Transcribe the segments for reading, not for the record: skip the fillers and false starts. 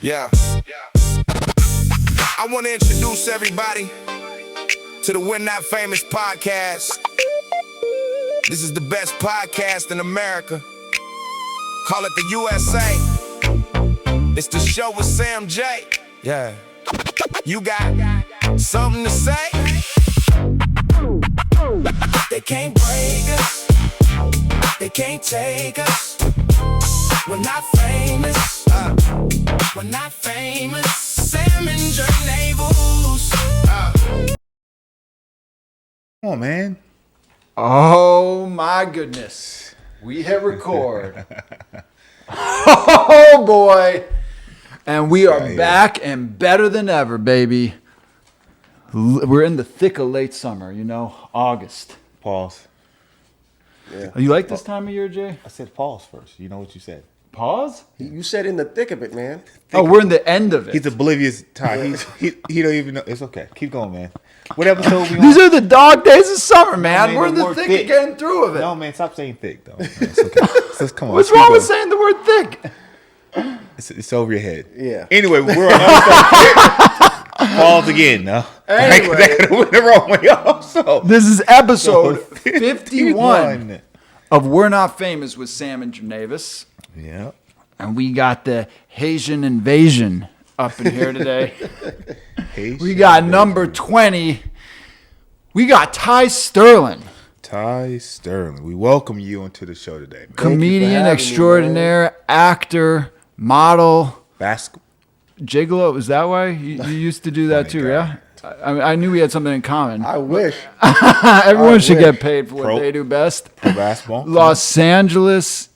Yeah. I want to introduce everybody to the We're Not Famous podcast. This is the best podcast in America. Call it the USA. It's the show with Sam J. Yeah. You got something to say? They can't break us. They can't take us. We're not famous. We're not famous. Sam and Jernavis. Come on, man. Oh my goodness. We hit record. Oh boy. And we are back and better than ever, baby. We're in the thick of late summer, August. Pause. Yeah. You like this time of year, Jay? I said pause first. You know what you said. Pause? You said in the thick of it, man. We're in the end of it. He's oblivious, Ty. He don't even know. It's okay. Keep going, man. What episode we on? These are the dog days of summer, man. Man, We're in the thick of getting through of it. No, man, stop saying thick, though. Man, it's okay. So come on. What's wrong with saying the word thick? It's over your head. Yeah. Anyway, we're on episode pause again, no? Anyway. That went the wrong way also. This is episode 51 of We're Not Famous with Sam and Jernavis. Yeah. And we got the Haitian invasion up in here today. We got number 20. We got Sterlin. Sterlin. We welcome you onto the show today, man. Comedian extraordinaire, actor, model. Basketball. Gigolo, is that why? You used to do that too, God. yeah? I knew we had something in common. I wish. Everyone should get paid for what they do best. Pro basketball. Los Angelino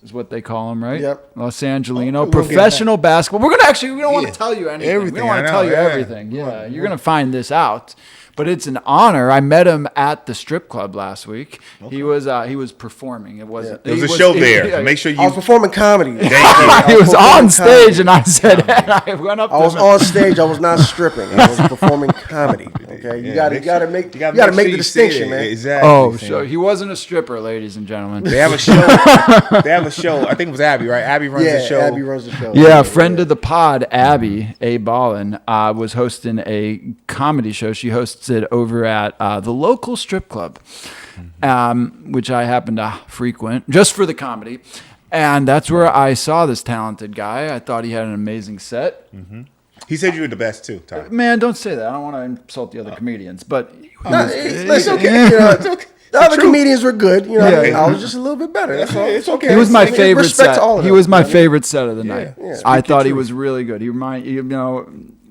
is what they call them, right? Yep. Los Angelino, professional basketball. We don't want to tell you anything. Everything, we don't want I to know, tell you yeah. everything. Yeah, you're going to find this out. But it's an honor. I met him at the strip club last week. Okay. He was performing. It wasn't. There was a show there. Make sure you. I was performing comedy. Thank you. He was on stage, and I said, and I went up. I was on stage. I was not stripping. I was performing comedy. Okay, you got to make the distinction, man. Exactly. Oh, so he wasn't a stripper, ladies and gentlemen. They have a show. I think it was Abby, right? Abby runs the show. Abby runs the show. Yeah, friend of the pod, Abby, Ballin, was hosting a comedy show. She hosts it over at the local strip club, which I happen to frequent just for the comedy. And that's where I saw this talented guy. I thought he had an amazing set. Mm-hmm. He said you were the best too, Ty. Man, don't say that. I don't want to insult the other comedians, but It's okay. The other comedians were good. I was just a little bit better. That's all. It's okay. He was my favorite Respect set. to all of He them, was my favorite set of the night. Yeah. I thought he was really good. He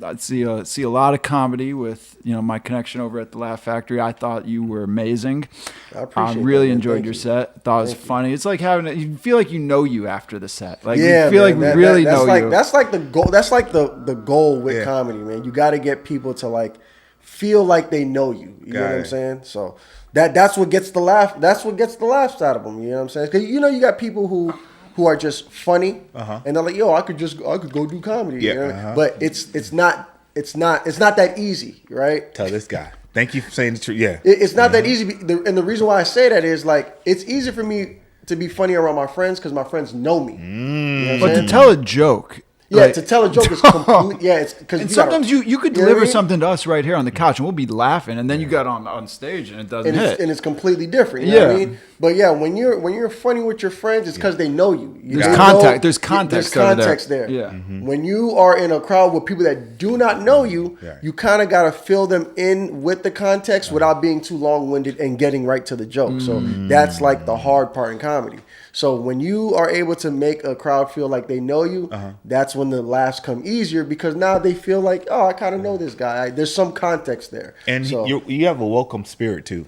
I'd see a lot of comedy with my connection over at the Laugh Factory. I thought you were amazing. I appreciate really that, enjoyed Thank your you. set. Thought it was funny. It's like you feel like you know you after the set. Like Yeah, you feel man, like we really know you. That's like the goal. That's like the goal with comedy, man. You got to get people to like feel like they know you. You know what I'm saying? So that's what gets the laugh. That's what gets the laughs out of them. You know what I'm saying? Because you got people who are just funny, and they're like, "Yo, I could go do comedy." Yeah, you know? But it's not that easy, right? Tell this guy. Thank you for saying the truth. Yeah, It's not that easy. And the reason why I say that is like it's easy for me to be funny around my friends because my friends know me. You know what I'm But saying? to tell a joke. Yeah, like- to tell a joke is complete. Yeah, it's because And sometimes you could you know what I deliver mean? something to us right here on the couch, and we'll be laughing, and then you got on stage, and it doesn't hit. and it's completely different. You know what I Yeah. mean? But yeah, when you're funny with your friends, it's because they know you. There's context. There's context over there. There's context there. Yeah. When you are in a crowd with people that do not know you, you kind of got to fill them in with the context without being too long-winded and getting right to the joke. So that's like the hard part in comedy. So when you are able to make a crowd feel like they know you, that's when the laughs come easier because now they feel like, oh, I kind of know this guy. There's some context there. and so, you have a welcome spirit too.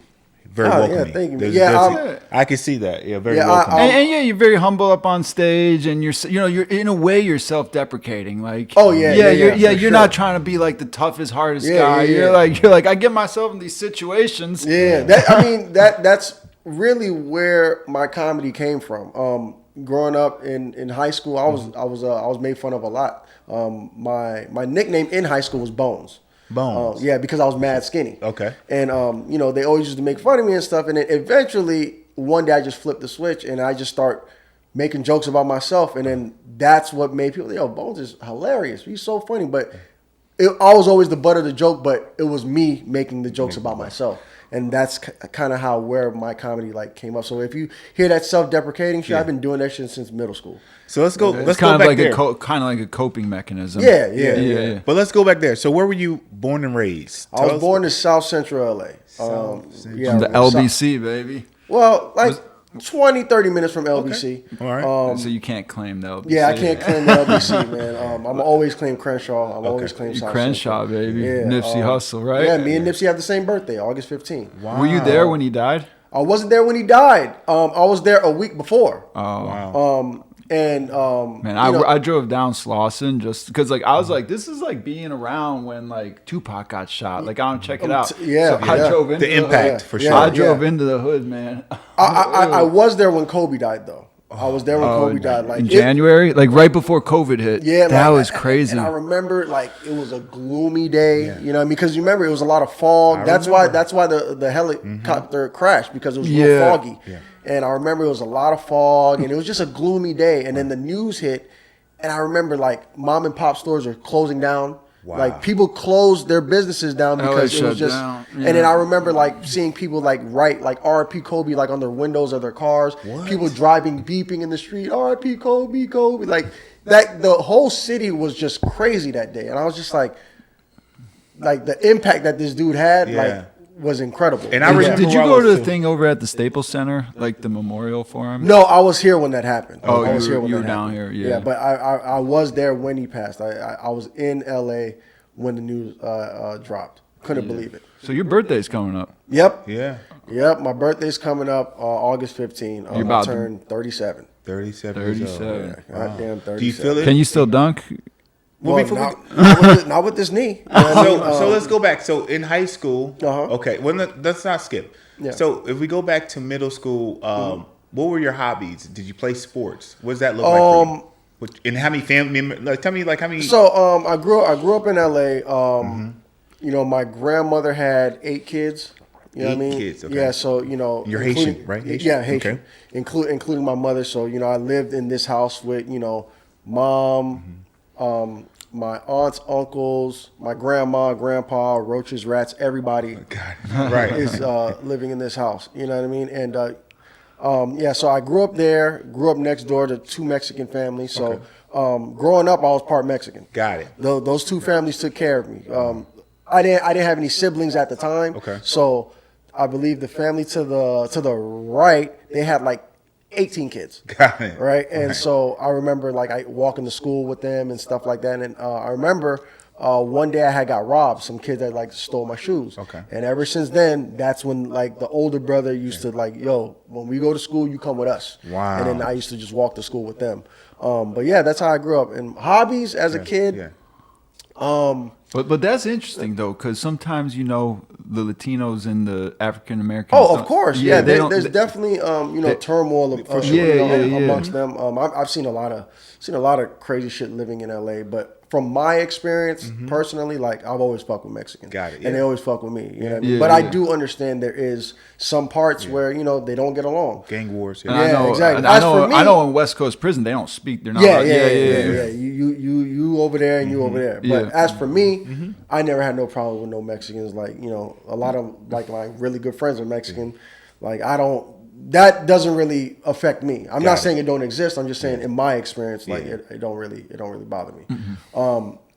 Very welcoming. Yeah, thank you. There's- I can see that. Yeah, very welcoming. And yeah, you're very humble up on stage, and you're in a way you're self-deprecating. Like, Oh, yeah, you're for not sure. trying to be like the toughest, hardest Yeah, guy. yeah, You're like I get myself in these situations. Yeah, that's really where my comedy came from. Growing up in high school, I was made fun of a lot. My nickname in high school was Bones. Bones. Yeah, because I was mad skinny. Okay. And they always used to make fun of me and stuff. And then eventually, one day I just flipped the switch and I just start making jokes about myself, and then that's what made people, yo, Bones is hilarious. He's so funny, but I was always the butt of the joke, but it was me making the jokes about myself. And that's kind of where my comedy like came up. So if you hear that self-deprecating shit, I've been doing that shit since middle school. So let's go. It's Let's kind go of back like there. kind of like a coping mechanism. Yeah. But let's go back there. So where were you born and raised? I was born in South Central LA. From the LBC, baby. Well, like 20, 30 minutes from LBC. Okay. All right. So you can't claim the LBC. Yeah, I can't claim the LBC, man. I'm always claim Crenshaw. I'm always claim South Crenshaw, Central. baby. Yeah, Nipsey Hussle, right? Yeah, me and Nipsey have the same birthday, August 15th. Wow. Were you there when he died? I wasn't there when he died. I was there a week before. Oh, Wow. man, I drove down Slauson just because, like, I was like, this is like being around when like Tupac got shot. Like, I don't check it out. Yeah, I drove into The impact for sure. I drove into the hood, man. I was there when Kobe died, though. I was there when Kobe died. Like in January, like right before COVID hit. Yeah, that like, was crazy. And I remember, like, it was a gloomy day. You know what I mean? Because you remember it was a lot of fog. That's why the helicopter crashed, because it was real foggy. Yeah. And I remember it was a lot of fog, and it was just a gloomy day. And then the news hit, and I remember, like, mom and pop stores are closing down. Wow. Like, people closed their businesses down because it was just. Down. Yeah. And then I remember, like, seeing people like write like R.I.P. Kobe like on the windows of their cars. What? People driving, beeping in the street. R.I.P. Kobe, Kobe. Like that, the whole city was just crazy that day, and I was just like the impact that this dude had, like, was incredible. And I remember. Did you go to the thing over at the Staples Center, like the memorial for him? No, I was here when that happened. Oh, I was here when you were that down happened. here, yeah. But I was there when he passed. I was in L.A. when the news dropped. Couldn't believe it. So your birthday's coming up. Yep. Yeah. Yep. My birthday's coming up August 15. You're about I turned 37. 37. Years old. 37. Yeah, goddamn 37. Do you feel it? Can you still dunk? Well, before not with this knee. You know what I mean? So let's go back. So in high school, Uh-huh. okay. Well, let's not skip. Yeah. So if we go back to middle school, what were your hobbies? Did you play sports? What does that look like for you? And how many family members? Like, tell me, like, how many? So I grew up in LA. You know, my grandmother had 8 kids. You know what I mean? 8 kids, okay. Yeah, so, you know, You're Haitian, right? Haitian? Yeah, Haitian. Okay. Including my mother. So, you know, I lived in this house with, you know, mom, my aunts, uncles, my grandma, grandpa, roaches, rats, everybody Right. is living in this house. You know what I mean? And yeah, so I grew up there, grew up next door to 2 Mexican families. So growing up, I was part Mexican. Got it. Those 2 families took care of me. I didn't have any siblings at the time. Okay. So I believe the family to the right, they had like 18 kids. Got it. Right. And so I remember, like, I walking to school with them and stuff like that. And I remember one day I had got robbed. Some kids that, like, stole my shoes. Okay. And ever since then, that's when, like, the older brother used to, like, yo, when we go to school, you come with us. Wow. And then I used to just walk to school with them. But yeah, that's how I grew up. And hobbies as a kid. Yeah. But that's interesting though, because sometimes, you know, the Latinos and the African Americans. Oh, of course, yeah. There's definitely they, turmoil for sure. amongst them. I've seen a lot of crazy shit living in LA, but from my experience personally, like, I've always fucked with Mexicans. Got it, And they always fuck with me. You know what I mean? Yeah, but I yeah. do understand there is some parts where, you know, they don't get along. Gang wars. And Yeah. Yeah, I know, exactly. I As know, for me- I know in West Coast prison they don't speak. They're not. Yeah. Yeah. You over there and you over there. But Yeah. as for me, I never had no problem with no Mexicans. Like, you know, a lot of like my really good friends are Mexican. Like, that doesn't really affect me. I'm not saying it don't exist. I'm just saying in my experience, like, it don't really bother me.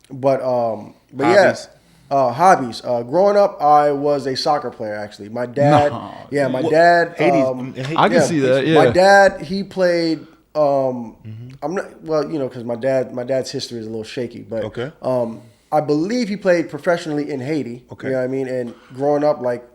But Hobbies? yeah, hobbies. Growing up, I was a soccer player. Actually, my dad. No. My dad. Haiti. I can see that. Yeah. My dad, he played. I'm not, well, you know, because my dad's history is a little shaky, but Okay. I believe he played professionally in Haiti. Okay. You know what I mean? And growing up, like,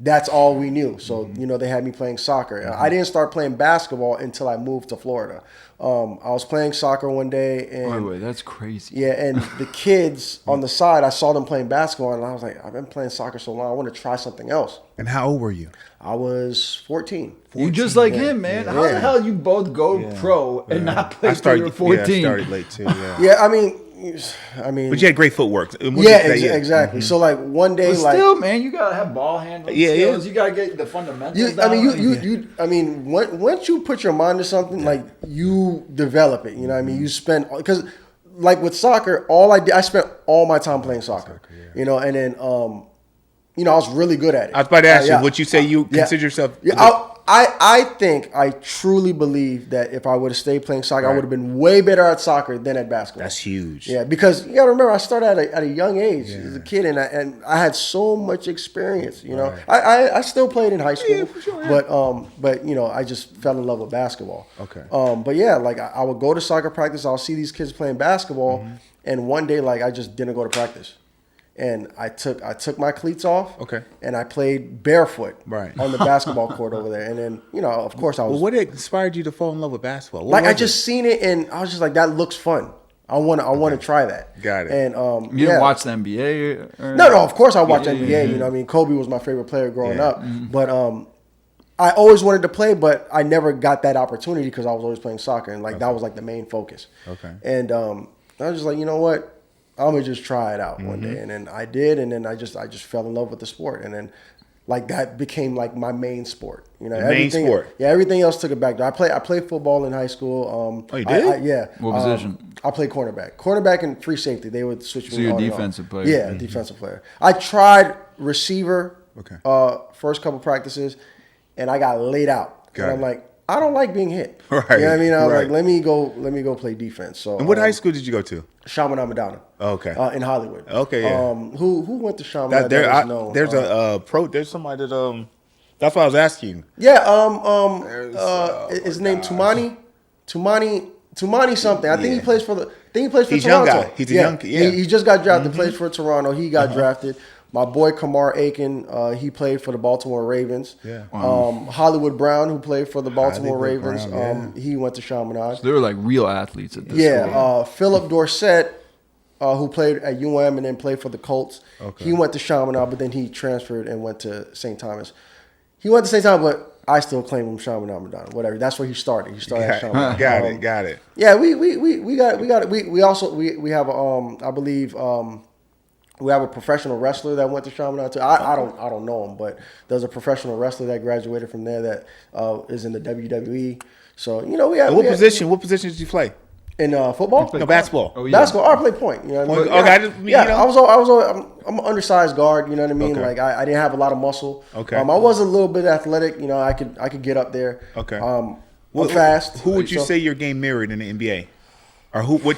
that's all we knew. So, you know, they had me playing soccer. I didn't start playing basketball until I moved to Florida. I was playing soccer one day, By and the way, that's crazy. yeah, and the kids on the side, I saw them playing basketball, and I was like, I've been playing soccer so long, I want to try something else. And how old were you? I was 14. You just like him, man. How the hell you both go pro and not play till you were 14? I started late too. Yeah. Yeah, I mean, I mean, but you had great footwork. Exactly. So like one day, but still, man, you gotta have ball handling skills. You gotta get the fundamentals. I mean, once you put your mind to something, like you develop it. You know what I mean? You spend because like with soccer, I spent all my time playing soccer. You know, and then I was really good at it. I was about to ask you, would you say you consider yourself? Yeah, I truly believe that if I would have stayed playing soccer, I would have been way better at soccer than at basketball. That's huge. Yeah, because you got to remember, I started at a young age as a kid, and I had so much experience. You know, I still played in high school, but I just fell in love with basketball. Okay. But yeah, like I would go to soccer practice, I'll see these kids playing basketball, and one day like I just didn't go to practice. And I took my cleats off. Okay. And I played barefoot on the basketball court over there. And then, of course I was. Well, what inspired you to fall in love with basketball? I just seen it and I was just like, that looks fun. I want to try that. Got it. And you didn't watch the NBA? No, of course I watched NBA. You know what I mean? Kobe was my favorite player growing up. But I always wanted to play, but I never got that opportunity because I was always playing soccer. And that was like the main focus. Okay. And I was just like, you know what? I'm gonna just try it out one day, and then I did, and then I just fell in love with the sport, and then like that became like my main sport. You know, main sport. Yeah, everything else took it back. I played football in high school. Oh, you did? Yeah. What position? I played cornerback and free safety. They would switch me. So you're a on defensive player. Yeah, defensive player. I tried receiver. Okay. First couple practices, and I got laid out. Got and it. I'm like, I don't like being hit. Right. You know what I mean? I was like, let me go play defense. So. And what high school did you go to? Shaman Madonna. Okay. In Hollywood. Okay. Yeah. Who went to Shaman? There's there's somebody that that's why I was asking. Yeah. His name Tumani something. I think he plays for Toronto. He's young guy. He's a young kid. Yeah. He just got drafted. Plays for Toronto. He got drafted. My boy Kamar Aiken, he played for the Baltimore Ravens. Yeah. Hollywood Brown, who played for the Baltimore Ravens, he went to Chaminade. So they were like real athletes at this school. Philip Dorsett, who played at UM and then played for the Colts. Okay. He went to Chaminade, but then he transferred and went to St. Thomas. He went to St. Thomas, but I still claim him Chaminade Madonna. Whatever. That's where he started. He started at Chaminade. Got it. Yeah, we got it. We also have I believe. We have a professional wrestler that went to Chaminade too. I don't know him, but there's a professional wrestler that graduated from there that is in the WWE. So we have. What position did you play? In football? No, basketball. Oh, yeah. Basketball. I play point. You know what I mean? Okay. I'm an undersized guard. You know what I mean? Okay. Like I didn't have a lot of muscle. Okay. I was a little bit athletic. I could get up there. Okay. I'm fast. Who would you say your game mirrored in the NBA? Or what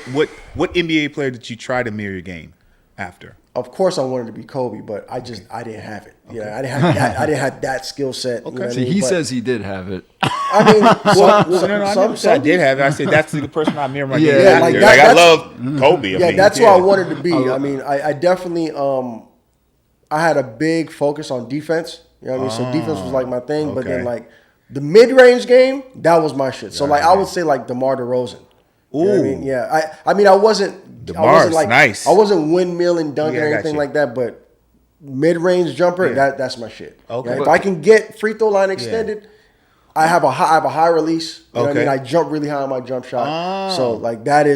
NBA player did you try to mirror your game after? Of course, I wanted to be Kobe, but I didn't have it. Okay. I didn't have that skill set. Okay. You know See, he says he did have it. I mean, I never said I did have it. I said that's the person I mirror my game Yeah, after. like I love Kobe. That's who I wanted to be. I mean, I definitely I had a big focus on defense. You know what I mean? So defense was like my thing, but then like the mid-range game, that was my shit. So like I would say like DeMar DeRozan. You know what I mean? Yeah. I mean I wasn't nice. I wasn't windmilling, dunking or anything like that, but mid-range jumper, that's my shit. Okay. If I can get free throw line extended, I have a high release. You know what I mean? I jump really high on my jump shot. So like that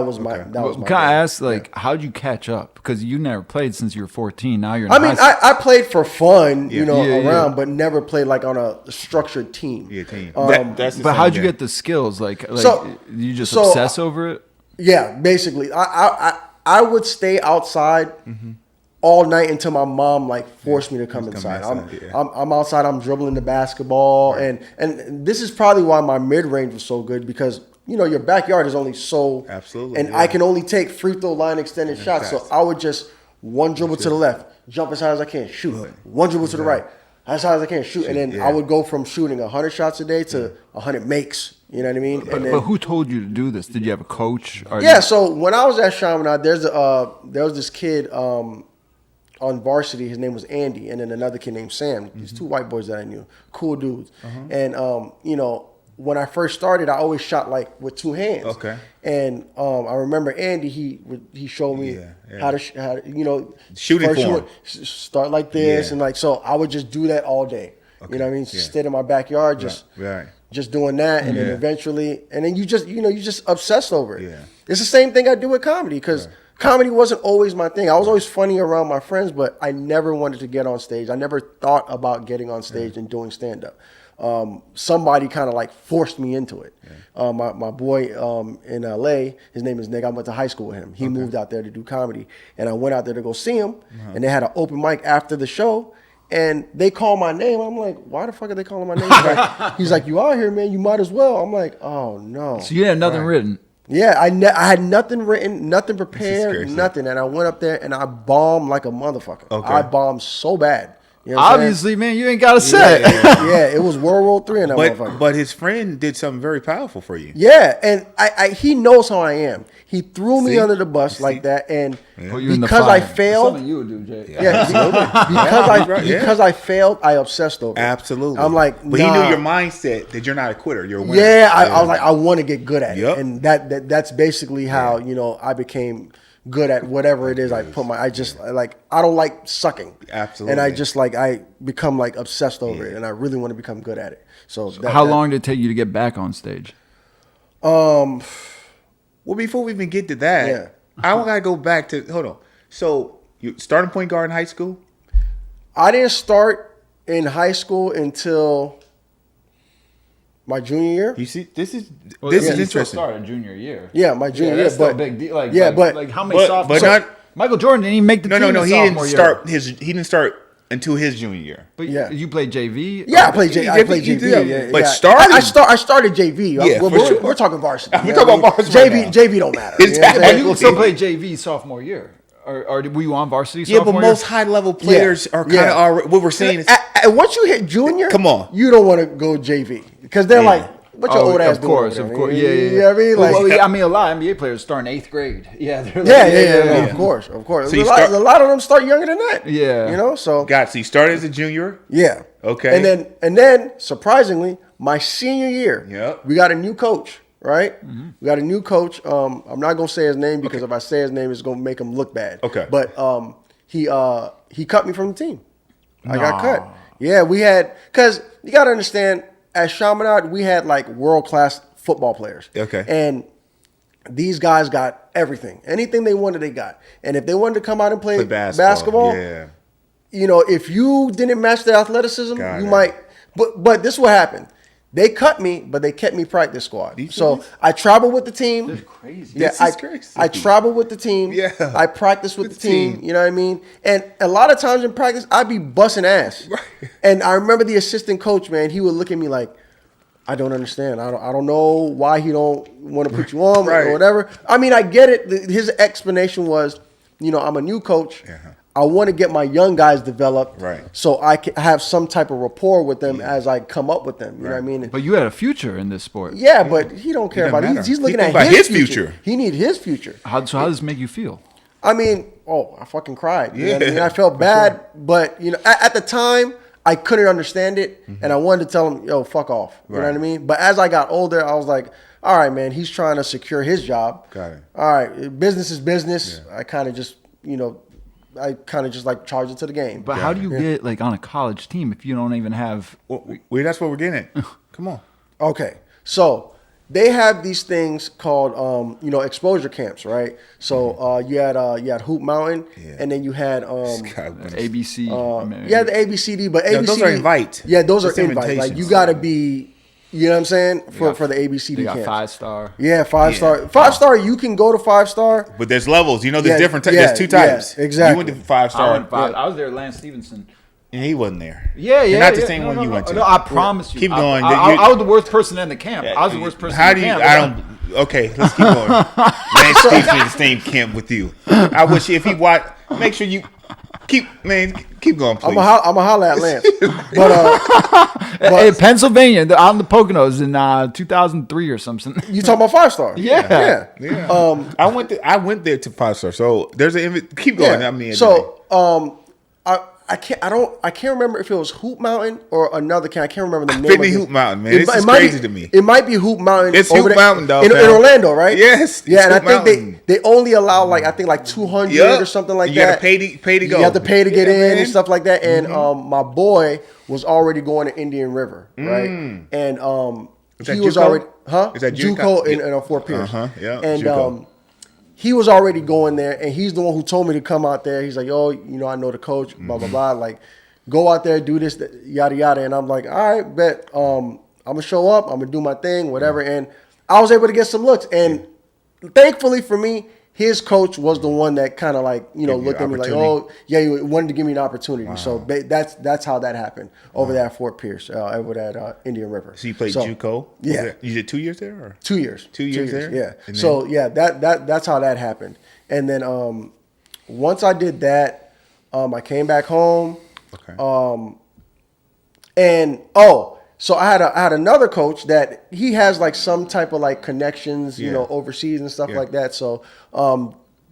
was my Can I ask how'd you catch up? Because you never played since you were 14. Now you're. I played for fun, around, but never played like on a structured team. Yeah, team. But how'd you get the skills? Like you just obsess over it? Yeah, basically, I would stay outside all night until my mom forced me to come inside. I'm outside. I'm dribbling the basketball, and this is probably why my mid range was so good because your backyard is only so absolutely, and I can only take free throw line extended shots. So I would just one dribble to the left, jump as high as I can, shoot. One dribble to the right, as high as I can, shoot, and then I would go from shooting 100 shots a day to 100 makes. You know what I mean? But who told you to do this? Did you have a coach? So when I was at Chaminade, there was this kid on varsity. His name was Andy, and then another kid named Sam. These two white boys that I knew, cool dudes. And when I first started, I always shot with two hands. Okay. And I remember Andy. He showed me how to shooting form. Start like this and so I would just do that all day. Okay. You know what I mean? Just sit in my backyard, just doing that, and then eventually, and then you just obsess over it. Yeah. It's the same thing I do with comedy because comedy wasn't always my thing. I was always funny around my friends, but I never wanted to get on stage. I never thought about getting on stage and doing stand-up. Somebody kind of like forced me into it. My boy in LA, his name is Nick. I went to high school with him. He moved out there to do comedy, and I went out there to go see him. And they had an open mic after the show, and they called my name. I'm like, why the fuck are they calling my name? He's like, you out here, man? You might as well. I'm like, oh no. So you had nothing written. Yeah, I had nothing written, nothing prepared, nothing, and I went up there and I bombed like a motherfucker. I bombed so bad. You know Obviously, man, you ain't got a set. Yeah, it was World War III in that motherfucker. But his friend did something very powerful for you. Yeah, and he knows how I am. He threw me under the bus like that, and because I failed, something you would do, Jay. Yeah, because I failed, I obsessed over it. Absolutely. I'm like, but he knew your mindset that you're not a quitter, you're a winner. Yeah, I was like, I want to get good at it, and that's basically how I became good at whatever it is I put I don't like sucking. Absolutely. And I become like obsessed over it, and I really want to become good at it. So how long did it take you to get back on stage? Well, before we even get to that, I gotta go back to hold on. So you started point guard in high school? I didn't start in high school until my junior year. You see, this is You interesting. still started junior year. Yeah, my junior year. That's still But a big deal. Like how many but sophomores? not- Michael Jordan didn't even make the team. No. his He didn't sophomore start year. he didn't start until his junior year. But you played JV. Yeah, I played JV. you did. Yeah, But yeah. started- I started JV. Yeah, for sure. We're talking varsity. We're talking about varsity right now. JV don't matter. Exactly. You know what I'm saying? You still played JV sophomore year, or were you on varsity? Yeah, but sophomore most year? high level players are kind of already. What we're saying is, And once you hit junior, Come on. you don't want to go JV because they're like, "What your old ass doing?" Of course, yeah. You know what I mean? Like, I mean, a lot of NBA players start in 8th grade. Yeah, they're like, yeah, of course. So you a lot of them start younger than that. Yeah. You know, so so you started as a junior. yeah. Okay. And then surprisingly, my senior year, Yep. we got a new coach, right? We got a new coach. I'm not gonna say his name because if I say his name, it's gonna make him look bad. Okay. But he cut me from the team. I got cut. Yeah, we had because you gotta understand, at Chaminade, we had like world-class football players. Okay. And these guys got everything. Anything they wanted, they got. And if they wanted to come out and play basketball, yeah. if you didn't match their athleticism, Got you it. might. But this is what happened. They cut me, but they kept me practice squad. So I traveled with the team. That's crazy. Yeah, This is crazy. I traveled with the team. Yeah. I practiced with the team. team. You know what I mean? And a lot of times in practice, I'd be busting ass. Right. And I remember the assistant coach, man, he would look at me like, I don't understand. I don't know why he don't want to put you on Right. or whatever. I mean, I get it. His explanation was, I'm a new coach. I want to get my young guys developed, Right. so I can have some type of rapport with them as I come up with them. You know what I mean? But you had a future in this sport. Yeah, but he don't care doesn't about it. matter. He's looking He at think about his his future. He needs his future. So how does this make you feel? I mean, I fucking cried. You know what I mean? I felt bad, but at the time I couldn't understand it, and I wanted to tell him, "Yo, fuck off." You know what I mean? But as I got older, I was like, "All right, man, he's trying to secure his job. Got it. All right, business is business." Yeah. I kind of just like charge it to the game. But how do you get like on a college team if you don't even have? That's what we're getting at. Come on. Okay, so they have these things called exposure camps, right? So you had Hoop Mountain, and then you had ABC. the ABCD, but ABCD those are invites. Yeah, those That's are invites. Like invitations. you got to be, you know what I'm saying, for the ABCD They got camps. 5-star. Yeah, 5-star. 5-star, you can go to 5-star. But there's levels. There's Yeah, different types. yeah, There's two types. yeah, exactly. You went to 5-star. I was there, Lance Stevenson. And he wasn't there. Yeah. Not the same one you went to. No, I promise you. Keep going. I was the worst person in the camp. I was the worst person in the camp. Okay, let's keep going. Lance Stevenson in the same camp with you. I wish if he watched, make sure you keep going, please. I'm going to holler at Lance. But in Pennsylvania, out in the Poconos in 2003 or something. you talking about 5-star? Yeah. Yeah. I went there to 5-star. So there's keep going. Yeah. I mean, I can't remember if it was Hoop Mountain or another camp. I can't remember the name. Pitney Hoop Mountain, man. This is crazy to me. It might be Hoop Mountain. It's over Hoop Mountain, though, in Orlando, right? Yes, Yeah, and I it's think Hoop Mountain. they only allow like 200 or something like you that. You got to pay to go. You have to pay to get in man. and stuff like that. And my boy was already going to Indian River, right? And Is that he was JUCO? already Is that JUCO in Fort Pierce. Yeah, And JUCO. he was already going there, and he's the one who told me to come out there. He's like, "Oh, I know the coach, blah blah blah. Like, go out there, do this, yada yada." And I'm like, "All right, bet. I'm gonna show up. I'm gonna do my thing, whatever." And I was able to get some looks, and thankfully for me, his coach was the one that kind of like, looked at me like, "Oh, yeah, he wanted to give me an opportunity." Wow. So that's how that happened over there at Fort Pierce, over at Indian River. So you played JUCO? Yeah. You did 2 years there? Or? 2 years. 2 years there? Yeah. And so yeah, that's how that happened. And then once I did that, I came back home. Okay. So I had another coach that he has like some type of like connections, overseas and stuff like that. So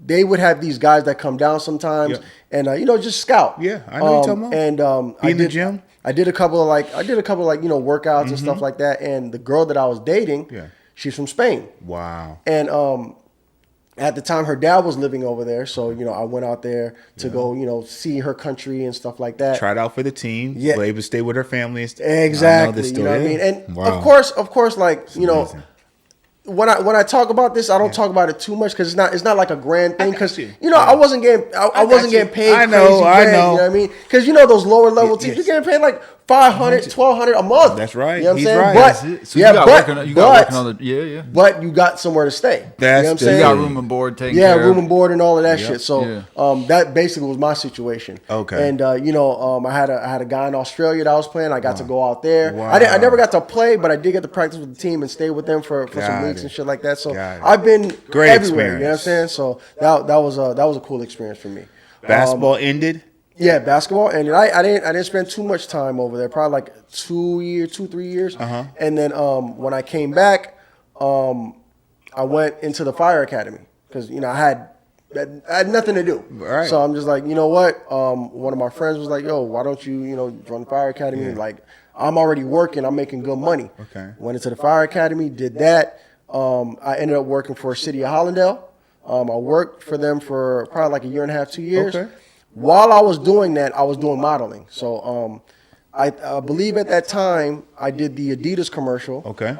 they would have these guys that come down sometimes and just scout. Yeah, I know you're talking about. And in the gym. I did a couple of workouts and stuff like that. And the girl that I was dating, she's from Spain. Wow. And at the time, her dad was living over there, so I went out there to go, see her country and stuff like that. Tried out for the team. Yeah, was able to stay with her family. Exactly. You know what I mean? And of course, like amazing. When I talk about this, I don't talk about it too much because it's not like a grand thing. Because I wasn't getting paid. I know. You know what I mean? Because those lower level teams, you're getting paid like $500, $1,200 a month. That's right. You know what I'm saying? Right. So you got working on the But you got somewhere to stay. That's, you know what I'm saying? You got room and board taken care of. Room and board and all of that shit. So that basically was my situation. Okay. And I had a guy in Australia that I was playing. I got to go out there. Wow. I never got to play, but I did get to practice with the team and stay with them for some weeks and shit like that. So I've been great everywhere. Experience. You know what I'm saying? So that was a cool experience for me. Basketball ended. Yeah, basketball ended. I didn't spend too much time over there. Probably like 3 years. And then when I came back, I went into the fire academy because I had nothing to do. Right. So I'm just like, you know what? One of my friends was like, "Yo, why don't you join the fire academy?" Yeah. Like, I'm already working. I'm making good money. Okay. Went into the fire academy, did that. I ended up working for City of Hollandale. I worked for them for probably like a year and a half, 2 years. Okay. While I was doing that, I was doing modeling. So I believe at that time I did the Adidas commercial. Okay.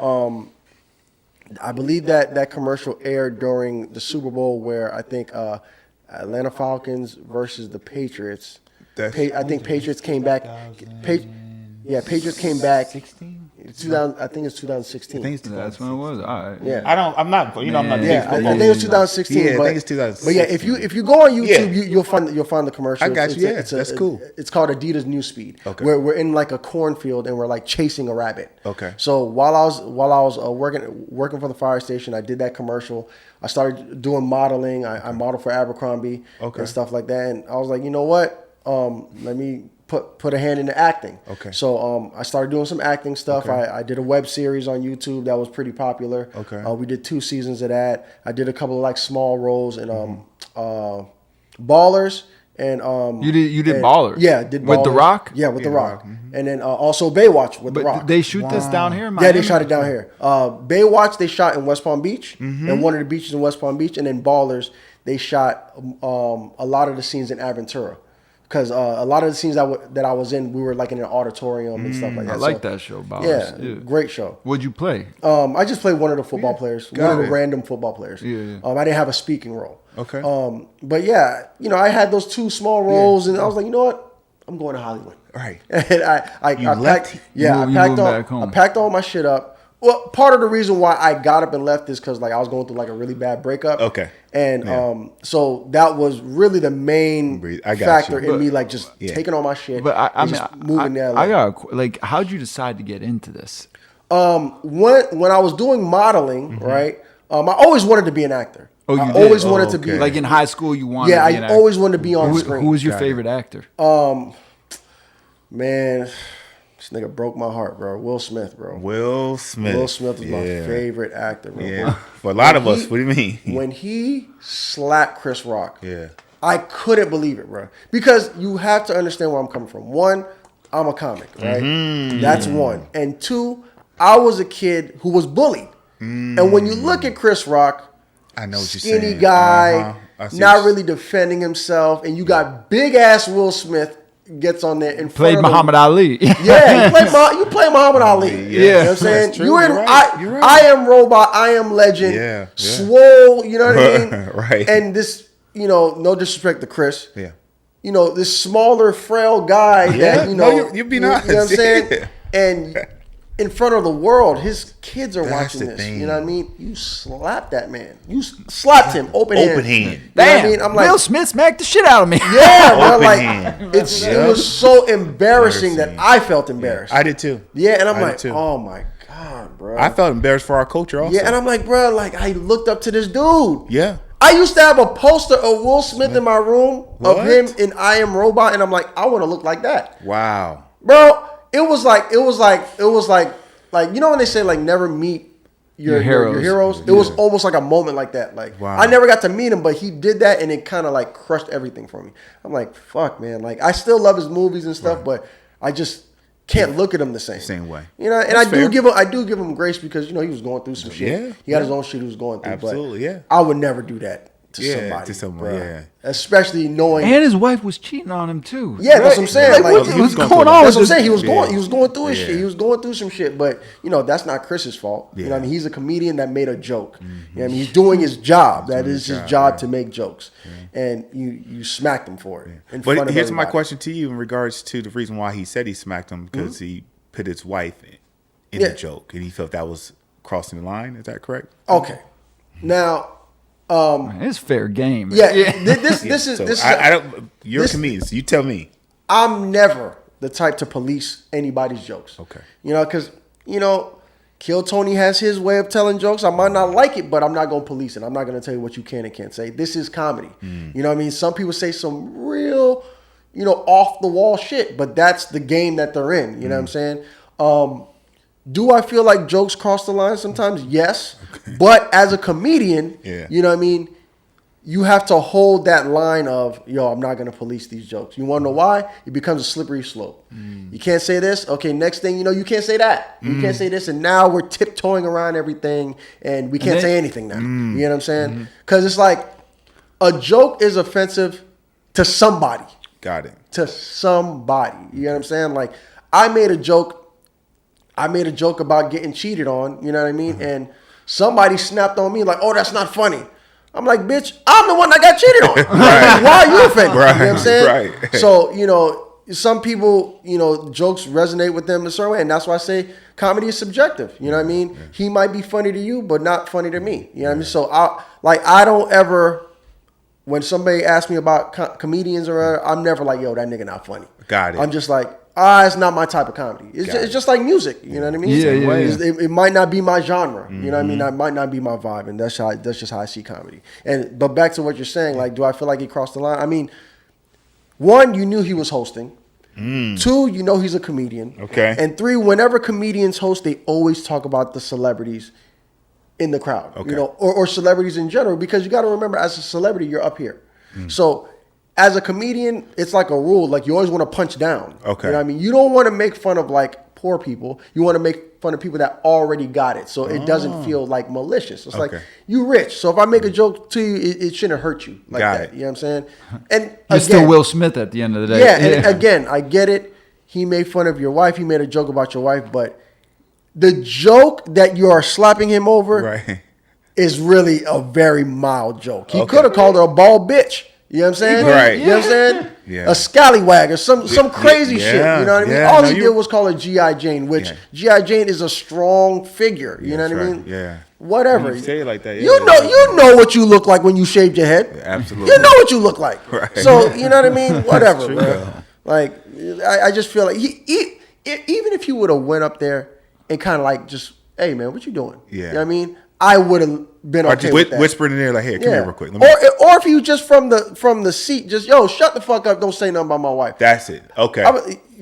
I believe that commercial aired during the Super Bowl where I think Atlanta Falcons versus the Patriots. I think Patriots came back. Patriots came back. 16? I think it's 2016. That's when it was. All right. Yeah. I'm not. I'm not. Yeah, I think it was 2016. Yeah, but, I think it's 2016. But yeah, if you go on YouTube, you'll find the commercial. I got you. That's cool. It's called Adidas Newspeed. Okay. Where we're in like a cornfield and we're like chasing a rabbit. Okay. So while I was working for the fire station, I did that commercial. I started doing modeling. I modeled for Abercrombie and stuff like that. And I was like, you know what? Let me put a hand into acting. Okay. So I started doing some acting stuff. Okay. I did a web series on YouTube that was pretty popular. Okay. We did 2 seasons of that. I did a couple of like small roles in Ballers and you did Ballers. Yeah, did Ballers. With The Rock? Yeah, with The Rock. Mm-hmm. And then also Baywatch with The Rock. They shoot this down here in Miami? Yeah, they shot it down here. Baywatch they shot in West Palm Beach, and one of the beaches in West Palm Beach, and then Ballers they shot a lot of the scenes in Aventura. Because a lot of the scenes that I was in, we were like in an auditorium and stuff like that. I like that show, Ballers. Yeah, great show. What'd you play? I just played one of the football players, one of the random football players. Yeah. I didn't have a speaking role. Okay. But yeah, I had those 2 small roles, and I was like, you know what? I'm going to Hollywood. Right. And I packed all my shit up. Well, part of the reason why I got up and left is because like I was going through like a really bad breakup. Okay. And so that was really the main factor in me like just taking all my shit. But I mean, moving there. I got like, how'd you decide to get into this? When I was doing modeling, right? I always wanted to be an actor. Oh, you I did? always wanted to be like in high school. You wanted. Yeah, to be an I actor. always wanted to be on screen. Who was your favorite actor? Man. This nigga broke my heart, bro. Will Smith, bro. Will Smith. Will Smith was my favorite actor, bro. Yeah. For a lot of us, what do you mean? When he slapped Chris Rock, I couldn't believe it, bro. Because you have to understand where I'm coming from. 1, I'm a comic, right? That's 1. And 2, I was a kid who was bullied. And when you look at Chris Rock, I know what you're saying. Skinny guy, not really defending himself, and you got big ass Will Smith gets on there and played Muhammad Ali. Yeah, you play Muhammad Ali. Yeah. You know what I'm saying? You're right. I am Robot, I am Legend. Yeah. Swole, you know what I mean? Right. And this, no disrespect to Chris. Yeah. This smaller, frail guy that, you're being honest. You know what I'm saying? And in front of the world, his kids are That's watching the this. thing. You know what I mean? You slapped that man. You slapped him open hand. Open hand. You know what Damn, I mean? I'm like, Will Smith smacked the shit out of me. yeah, bro. Open Like hand. it was so embarrassing that I felt embarrassed. I did too. Yeah, and I'm I like, did too. oh my God, bro. I felt embarrassed for our culture also. Yeah, and I'm like, bro, like I looked up to this dude. Yeah. I used to have a poster of Will Smith in my room What? of him in I Am Robot, and I'm like, I want to look like that, Wow. bro. It was like when they say like never meet your heroes. It was almost like a moment like that. Like Wow. I never got to meet him, but he did that, and it kind of like crushed everything for me. I'm like, fuck, man. Like I still love his movies and stuff, but I just can't look at him the same way. And That's I fair. do give him grace because he was going through some shit. Yeah, He had his own shit he was going through. Absolutely, but yeah. I would never do that to Yeah, somebody. to someone, bruh. yeah. Especially knowing. And his wife was cheating on him too. Yeah, that's what I'm saying. Like, Like, what he was was going going on? that's what I'm with saying. this? He was going through his Yeah. shit. He was going through some shit, but that's not Chris's fault. You know what I Yeah. mean? He's a comedian that made a joke. You know what I mean? He's doing his job. That is his job to make jokes. And you smacked him for it. In front But of here's my everybody. question to you in regards to the reason why he said he smacked him because he put his wife in Yeah. the joke and he felt that was crossing the line. Is that correct? Okay. Now, It's fair game. this is So this is I don't. You're a comedian, so you tell me. I'm never the type to police anybody's jokes. Okay. Because, Kill Tony has his way of telling jokes. I might not like it, but I'm not going to police it. I'm not going to tell you what you can and can't say. This is comedy. You know what I mean? Some people say some real, off the wall shit, but that's the game that they're in. You know what I'm saying? Do I feel like jokes cross the line sometimes? Yes. Okay. But as a comedian, you know what I mean? You have to hold that line of, I'm not going to police these jokes. You want to know why? It becomes a slippery slope. You can't say this. Okay, next thing you know, you can't say that. You can't say this. And now we're tiptoeing around everything and we can't say anything now. You know what I'm saying? Because it's like a joke is offensive to somebody. Got it. To somebody. You know what I'm saying? Like I made a joke about getting cheated on. You know what I mean? And somebody snapped on me like, oh, that's not funny. I'm like, bitch, I'm the one that got cheated on. Right. Why are you offended? Right. You know what I'm saying? Right. So, some people, jokes resonate with them a certain way. And that's why I say comedy is subjective. You know what I mean? Yeah. He might be funny to you, but not funny to me. You know what I mean? So, I don't ever, when somebody asks me about comedians or whatever, I'm never like, yo, that nigga not funny. Got it. I'm just like, it's not my type of comedy. It's just like music. You know what I mean? Yeah. It might not be my genre. You know what I mean? That might not be my vibe, and that's just how I see comedy. But back to what you're saying, like, do I feel like he crossed the line? I mean, one, you knew he was hosting. Two, he's a comedian. Okay. And three, whenever comedians host, they always talk about the celebrities in the crowd. Okay. Or celebrities in general, because you got to remember, as a celebrity, you're up here. So as a comedian, it's like a rule. Like you always want to punch down. Okay. You know what I mean? You don't want to make fun of like poor people. You want to make fun of people that already got it. So it doesn't feel like malicious. It's like you rich. So if I make a joke to you, it shouldn't hurt you like got that. it. You know what I'm saying? And You're still Will Smith at the end of the day. Yeah, and again, I get it. He made fun of your wife. He made a joke about your wife, but the joke that you are slapping him over is really a very mild joke. He could have called her a bald bitch. You know what I'm saying? Right. You know what I'm saying? Yeah. A scallywag or some crazy shit. You know what I mean? All he did was call her G.I. Jane, which G.I. Jane is a strong figure. You know what I mean? Yeah. Whatever. You say it like that. Yeah, you know what you look like when you shaved your head. Yeah, absolutely. You know what you look like. Right. So, you know what I mean? Whatever, true, bro. Like, I just feel like even if he would have went up there and kind of like just, hey, man, what you doing? Yeah. You know what I mean? I would have been okay just with that. whispering in there like, hey, come here real quick. Or if you just from the seat, just, yo, shut the fuck up. Don't say nothing about my wife. That's it. Okay.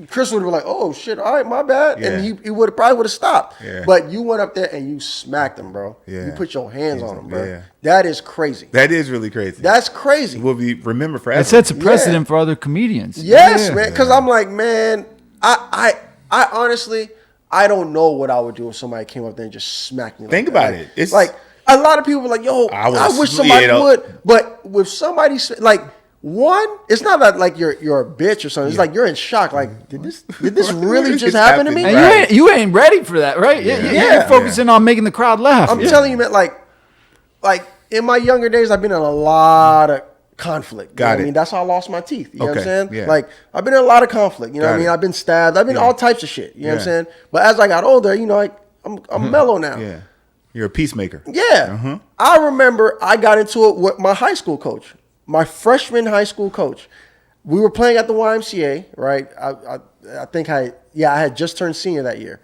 Chris would have been like, oh, shit, all right, my bad. Yeah. And he probably would have stopped. Yeah. But you went up there and you smacked him, bro. Yeah. You put your hands on him, bro. Yeah. That is crazy. That is really crazy. That's crazy. Will be remembered forever. It sets a precedent for other comedians. Yes, man. Because I'm like, man, I honestly, I don't know what I would do if somebody came up there and just smacked me. Think about it. It's like a lot of people are like, yo, I wish somebody would. But with somebody, like, One, it's not that like you're a bitch or something. It's like you're in shock. Like, did this really just happen to me? And Right. you ain't ready for that, right? You're focusing on making the crowd laugh. I'm telling you, man. Like in my younger days, I've been in a lot of conflict. Got it. I mean, that's how I lost my teeth. You know what I'm saying? Yeah. Like, I've been in a lot of conflict. You know what I mean? I've been stabbed. I've been all types of shit. You know what I'm saying? But as I got older, you know, like I'm mellow now. Yeah. You're a peacemaker. Yeah. I remember I got into it with my high school coach, my freshman high school coach. We were playing at the YMCA, right? I think I had just turned senior that year.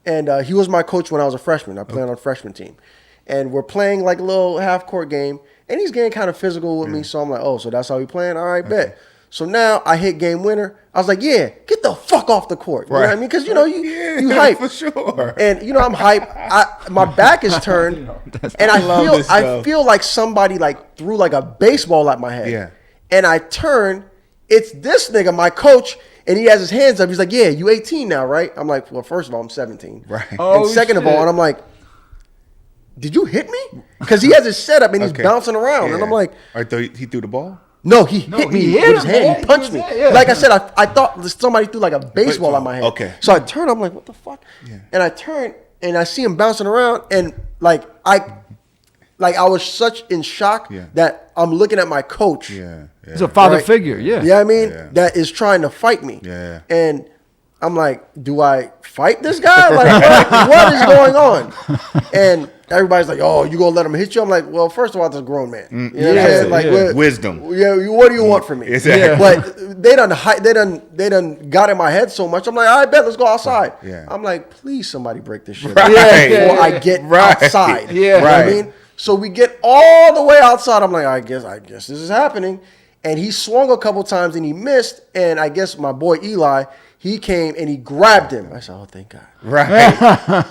And he was my coach when I was a freshman. I played on a freshman team. And we're playing like a little half-court game. And he's getting kind of physical with me. So I'm like, oh, so that's how we playing? All right, bet. So now I hit game winner. I was like, yeah, get the fuck off the court. You know what I mean? Because, you know, you hype. For sure. And, you know, I'm hype. My back is turned. And I feel like somebody like threw like a baseball at my head. Yeah. And I turn. It's this nigga, my coach. And he has his hands up. He's like, yeah, you 18 now, right? I'm like, well, first of all, I'm 17. Right. And second of all, and I'm like, did you hit me? Because he has his setup and he's bouncing around. And I'm like, I thought he threw the ball? no, he hit me hit with his him, hand. man. He punched me. Yeah. Like I said, I thought somebody threw like a baseball at my head. Okay. So I turn, I'm like, what the fuck? Yeah. And I turn and I see him bouncing around. And I was such in shock that I'm looking at my coach. Yeah. It's a father figure, yeah. You know what I mean? Yeah. That is trying to fight me. Yeah. And I'm like, do I fight this guy? Like, what is going on? And everybody's like, oh, you gonna let him hit you? I'm like, well, first of all, it's a grown man. You know what I'm saying? Like, wisdom. Yeah, what do you want from me? Exactly. But they done got in my head so much. I'm like, all right, bet, let's go outside. Yeah. I'm like, please, somebody break this shit Right. before I get outside. Yeah. You know what I mean? So we get all the way outside. I'm like, I guess this is happening. And he swung a couple times and he missed. And I guess my boy Eli, he came and he grabbed him. I said, oh, thank God. Right.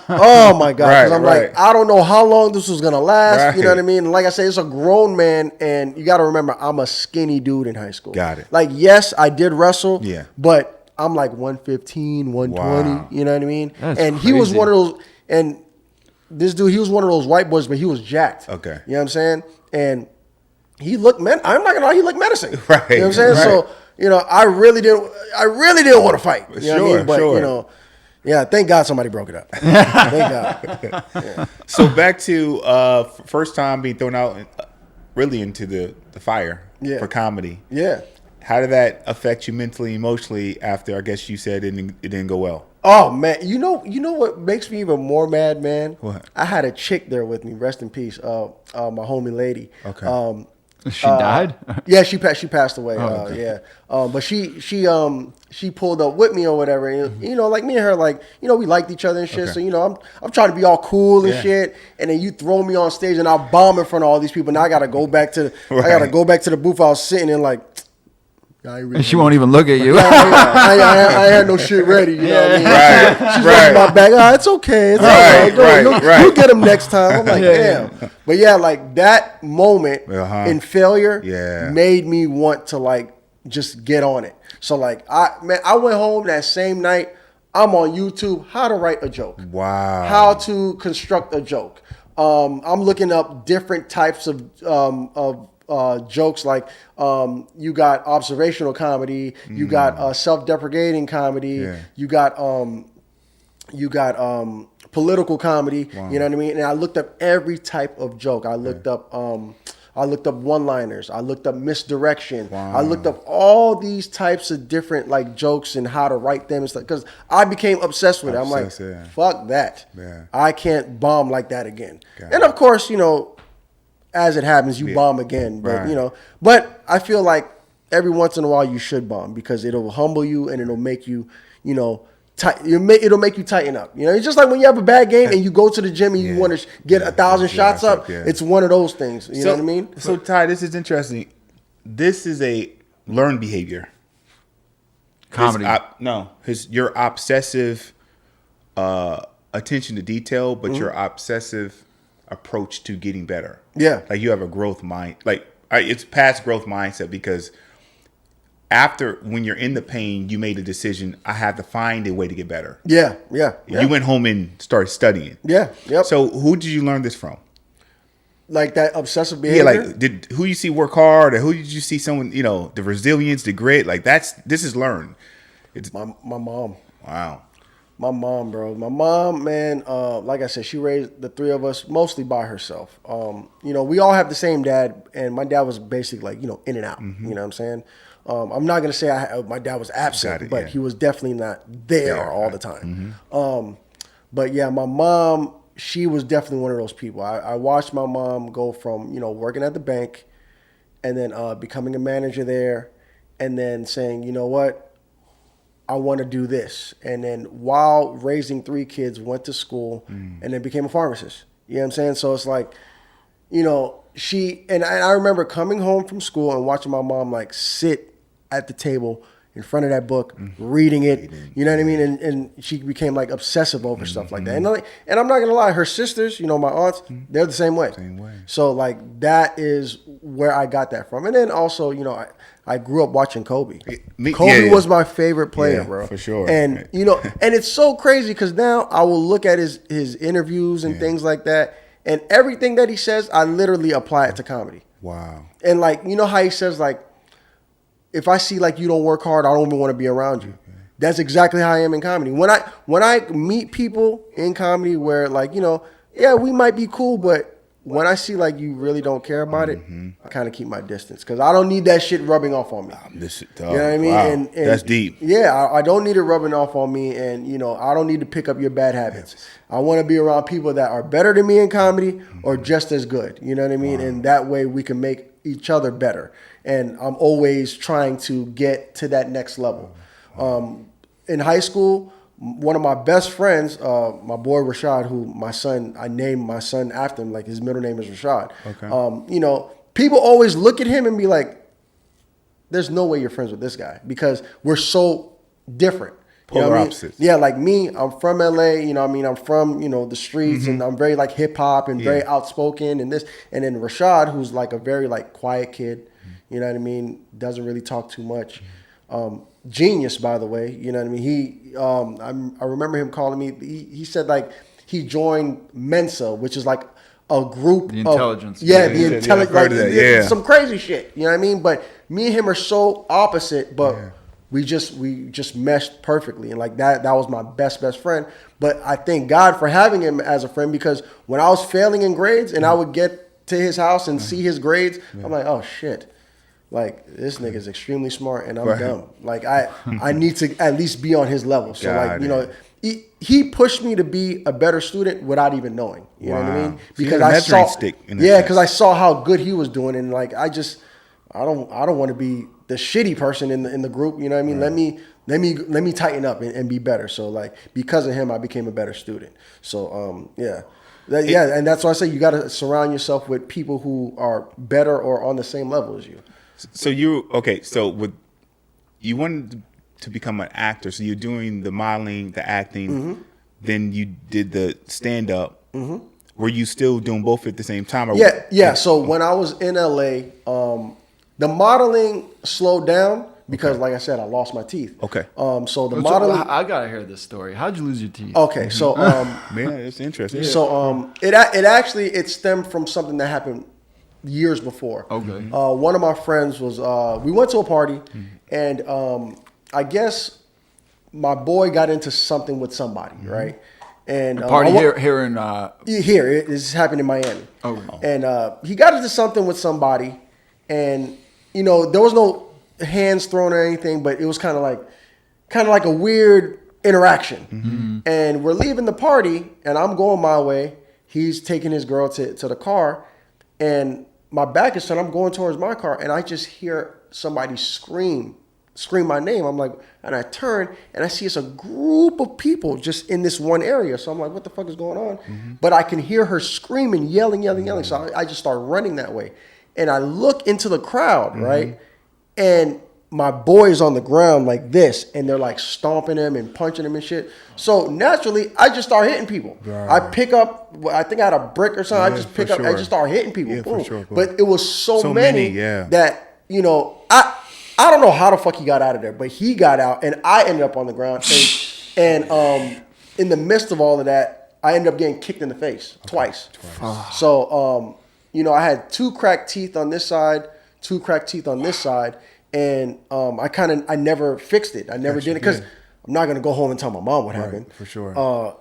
Oh, my God. Right, 'Cause I'm right. like, I don't know how long this was going to last. Right. You know what I mean? And like I said, it's a grown man. And you got to remember, I'm a skinny dude in high school. Got it. Like, yes, I did wrestle. Yeah. But I'm like 115, 120. Wow. You know what I mean? That's and he was crazy. one of those. And this dude, he was one of those white boys, but he was jacked. Okay. You know what I'm saying? And he looked, I'm not going to lie, he looked menacing. Right. You know what I'm saying? Right. So, you know, I really didn't want to fight. You know what I mean? But, sure. you know, yeah, thank God somebody broke it up. Thank God. Yeah. So back to first time being thrown out really into the fire for comedy. Yeah. How did that affect you mentally, emotionally after, I guess you said it didn't go well? Oh, man. You know what makes me even more mad, man? What? I had a chick there with me, rest in peace, my homie lady. Okay. She died? Yeah, she passed away. okay. Yeah, but she pulled up with me or whatever. And, you know, like me and her, like, you know, we liked each other and shit. Okay. So, you know, I'm trying to be all cool and Yeah. shit. And then you throw me on stage and I bomb in front of all these people. Now I gotta go back to the booth I was sitting in. Like, I ain't really And she won't even look at you. I had no shit ready. You know what I mean? Right, She's right. rubbing my back. Oh, it's okay. It's Right, okay. right. You'll get them next time. I'm like, damn. But yeah, like that moment in failure made me want to like just get on it. So like I went home that same night. I'm on YouTube, how to write a joke. Wow. How to construct a joke. I'm looking up different types of jokes, like you got observational comedy, you got self-deprecating comedy, you got political comedy. Wow. You know what I mean? And I looked up every type of joke. I looked up one-liners. I looked up misdirection. Wow. I looked up all these types of different like jokes and how to write them and stuff. Because I became obsessed with it. I'm like, fuck that. Yeah. I can't bomb like that again. Got And of course, you know, as it happens, you bomb again. But you know, but I feel like every once in a while you should bomb because it'll humble you and it'll make you, you know, it'll make you tighten up. You know, it's just like when you have a bad game and you go to the gym and you want to get 1,000 shots up. It's one of those things. You know what I mean? So Ty, this is interesting. This is a learned behavior. Comedy. Your obsessive attention to detail, but your obsessive approach to getting better. Yeah. Like you have a growth mind. Like it's past growth mindset because after when you're in the pain, you made a decision. I have to find a way to get better. Yeah. You went home and started studying. Yeah. Yep. So who did you learn this from? Like that obsessive behavior. Yeah, like who you see work hard, or who did you see someone, the resilience, the grit, like this is learned. It's my mom. Wow. My mom, bro. My mom, man, like I said, she raised the three of us mostly by herself. We all have the same dad, and my dad was basically like, in and out. You know what I'm saying? I'm not going to say my dad was absent, but he was definitely not there all the time. But yeah, my mom, she was definitely one of those people. I watched my mom go from, working at the bank and then becoming a manager there and then saying, you know what? I want to do this. And then while raising 3 kids, went to school and then became a pharmacist. You know what I'm saying? So it's like, she, and I remember coming home from school and watching my mom like sit at the table in front of that book, reading it, you know what I mean? And she became like obsessive over stuff like that. And I'm not gonna lie, her sisters, my aunts, they're the same way. So like that is where I got that from. And then also, I grew up watching Kobe. Kobe was my favorite player, bro. For sure. And and it's so crazy because now I will look at his interviews and things like that, and everything that he says, I literally apply it to comedy. Wow. And like, how he says like, if I see like you don't work hard, I don't even want to be around you. That's exactly how I am in comedy. When I meet people in comedy where like, we might be cool, but when I see like you really don't care about it, I kind of keep my distance because I don't need that shit rubbing off on me. You know what I mean? Wow. And that's deep. Yeah, I don't need it rubbing off on me, and I don't need to pick up your bad habits. I want to be around people that are better than me in comedy or just as good. You know what I mean? Wow. And that way we can make each other better. And I'm always trying to get to that next level. In high school, one of my best friends, my boy Rashad, I named my son after him, like his middle name is Rashad. Okay. People always look at him and be like, there's no way you're friends with this guy because we're so different. Polar opposites. Yeah, like me, I'm from LA, I'm from, the streets and I'm very like hip hop and very outspoken and this. And then Rashad, who's like a very like quiet kid, you know what I mean? Doesn't really talk too much. Genius, by the way, you know what I mean? I remember him calling me. He said like he joined Mensa, which is like a group the intelligence. The intelligence, some crazy shit. You know what I mean? But me and him are so opposite, but we just meshed perfectly, and like that was my best friend. But I thank God for having him as a friend because when I was failing in grades and I would get to his house and see his grades, I'm like, oh shit. Like, this nigga is extremely smart and I'm dumb. Like, I need to at least be on his level. So, he pushed me to be a better student without even knowing. You know what I mean? Because I saw how good he was doing. And, like, I don't want to be the shitty person in the group. You know what I mean? Right. Let me tighten up and be better. So, like, because of him, I became a better student. So, and that's why I say you got to surround yourself with people who are better or on the same level as you. So you wanted to become an actor. So you're doing the modeling, the acting, then you did the stand up. Were you still doing both at the same time? Or So when I was in LA, the modeling slowed down because, like I said, I lost my teeth. Okay. So the modeling. I gotta hear this story. How'd you lose your teeth? Okay, so man, it's interesting. So it stemmed from something that happened years before. Okay. One of my friends was we went to a party and I guess my boy got into something with somebody, right? And party here in this happened in Miami. Oh. And he got into something with somebody, and there was no hands thrown or anything, but it was kind of like a weird interaction. And we're leaving the party, and I'm going my way. He's taking his girl to the car, and my back is turned. I'm going towards my car, and I just hear somebody scream my name. I'm like, and I turn, and I see it's a group of people just in this one area. So I'm like, what the fuck is going on? But I can hear her screaming, yelling. So I just start running that way. And I look into the crowd, right? And my boy's on the ground like this, and they're like stomping him and punching him and shit. So naturally, I just start hitting people. Right. I pick up, I think I had a brick or something. I just pick up, I just start hitting people. Boom. Sure, but it was so many that, I don't know how the fuck he got out of there, but he got out, and I ended up on the ground. And in the midst of all of that, I ended up getting kicked in the face twice. So I had 2 cracked teeth on this side, 2 cracked teeth on this side, and I never fixed it. I never did it because I'm not gonna go home and tell my mom what happened. For sure.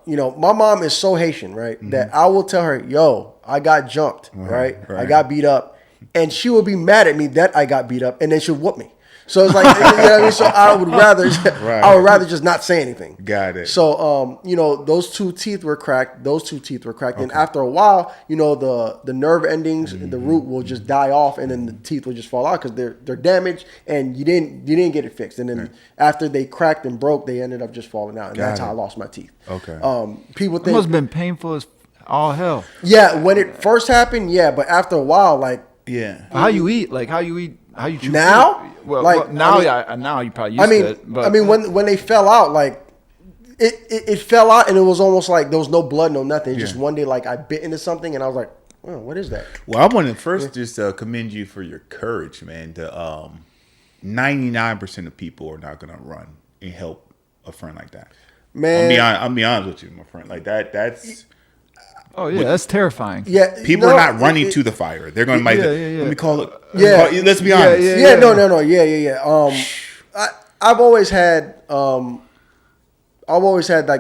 My mom is so Haitian, right? That I will tell her, yo, I got jumped, right? I got beat up, and she will be mad at me that I got beat up, and then she'll whoop me. So it's like, you know what I mean? So I would rather just not say anything. Got it. So, those 2 teeth were cracked. Okay. And after a while, the nerve endings, the root will just die off, and then the teeth will just fall out because they're damaged, and you didn't get it fixed. And then after they cracked and broke, they ended up just falling out, and that's how I lost my teeth. Okay. People think it must have been painful as all hell. Yeah, when it first happened, yeah, but after a while, like, yeah. How you eat? Like how you chew now? food? Well, now you probably used to it. But when they fell out, like it fell out, and it was almost like there was no blood, no nothing. Just one day, like I bit into something, and I was like, oh, what is that? Well, I want to first just commend you for your courage, man. 99% of people are not going to run and help a friend like that. Man, I'll be honest with you, my friend. Like that's. Oh yeah, that's terrifying. Yeah, people are not running to the fire. They're going to let me call it. Yeah, let's be honest. No. Yeah. I've always had like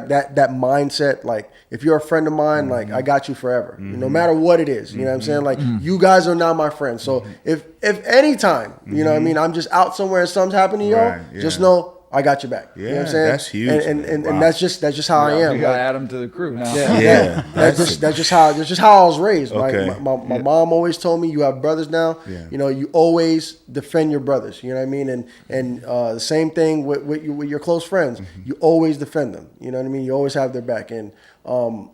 that mindset. Like, if you're a friend of mine, like I got you forever, no matter what it is. You know what I'm saying? Like, you guys are not my friends. So if any time, you know what I mean, I'm just out somewhere and something's happening to y'all, just know I got your back. Yeah, you know what I'm saying? That's huge. And that's just how I am. You gotta add them to the crew now. Yeah. That's just how I was raised. Okay. My mom always told me, you have brothers now. Yeah. You always defend your brothers. You know what I mean? And the same thing with your close friends. You always defend them. You know what I mean? You always have their back. And I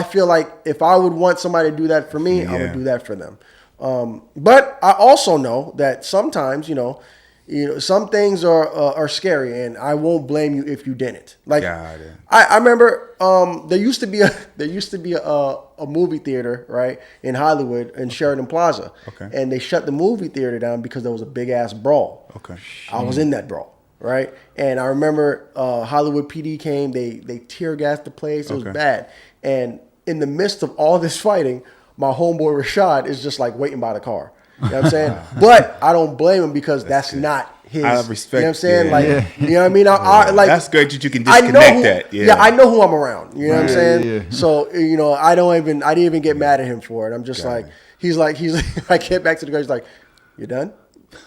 feel like if I would want somebody to do that for me, I would do that for them. But I also know that sometimes, some things are scary, and I won't blame you if you didn't. Like, I remember there used to be a movie theater, right, in Hollywood in Sheridan Plaza, and they shut the movie theater down because there was a big ass brawl. Okay, I was in that brawl, right, and I remember Hollywood PD came. They tear gassed the place. It was bad, and in the midst of all this fighting, my homeboy Rashad is just like waiting by the car. You know what I'm saying? But I don't blame him because that's not his. I respect. You know what I'm saying? Like, you know what I mean? I like. That's great that you can disconnect that. Yeah, I know who I'm around. You know what I'm saying? Yeah. So I didn't even get mad at him for it. I'm just he's like, I get back to the guy. He's like, you done?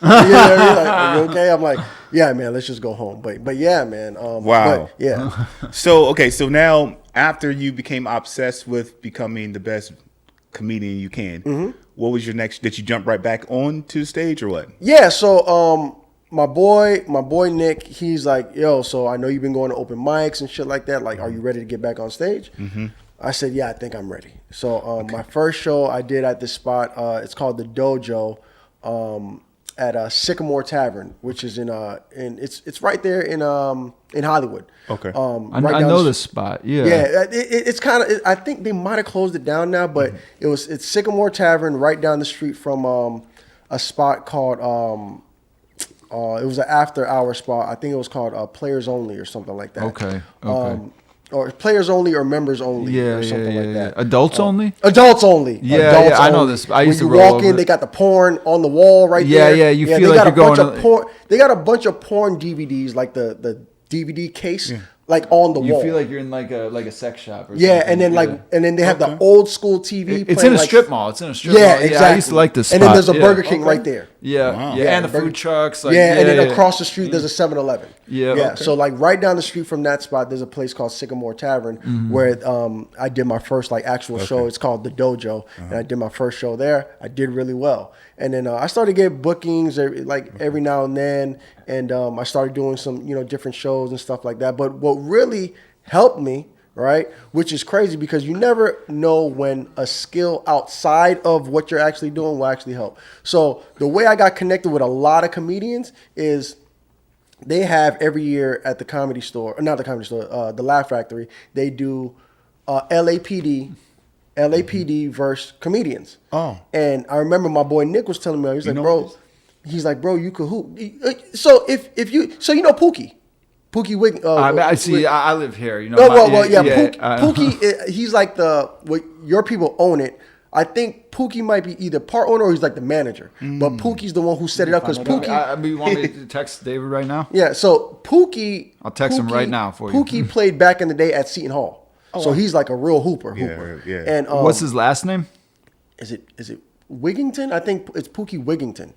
You know what I mean? Like, are you okay? I'm like, yeah, man, let's just go home. But yeah, man. Wow. But, yeah. So now after you became obsessed with becoming the best comedian you can, what was your next? Did you jump right back onto the stage or what? Yeah, so my boy Nick, he's like, yo, so I know you've been going to open mics and shit like that. Like, are you ready to get back on stage? I said, yeah, I think I'm ready. So my first show I did at this spot, it's called the Dojo, at Sycamore Tavern, which is it's right there in Hollywood. Okay. I know this spot. Yeah. Yeah. It's kind of. I think they might have closed it down now, but it's Sycamore Tavern right down the street from a spot called it was an after hour spot. I think it was called Players Only or something like that. Okay. Or players only or members only or something like that. Adults only? Adults only. Yeah, I know this. I used to roll walk in, they got the porn on the wall right there. Yeah, you feel like you're going They got a bunch of porn DVDs, like the DVD case, like on the wall. You feel like you're in like a sex shop or something. Yeah, and then they have the old school TV. It's in a strip mall. It's in a strip mall. Yeah, exactly. I used to like this spot. And then there's a Burger King right there. Yeah, wow. And the food trucks. Like, and then across the street there's a 7-Eleven. Yeah. So like right down the street from that spot, there's a place called Sycamore Tavern where I did my first like actual show. It's called the Dojo, and I did my first show there. I did really well, and then I started getting bookings every now and then, and I started doing some different shows and stuff like that. But what really helped me, right, which is crazy because you never know when a skill outside of what you're actually doing will actually help. So the way I got connected with a lot of comedians is they have every year at the comedy store, or not the comedy store, the Laugh Factory, they do LAPD versus comedians. Oh. And I remember my boy Nick was telling me, he's like, bro, you could hoop. So if you know Pookie. Pookie Wig. I see. I live here. Pookie. He's like what your people own it. I think Pookie might be either part owner or he's like the manager. But Pookie's the one who set it up because Pookie. You want me to text David right now? Yeah, so Pookie. I'll text him right now for you. Pookie played back in the day at Seton Hall, so he's like a real hooper. Yeah. And What's his last name? Is it Wigington? I think it's Pookie Wigington.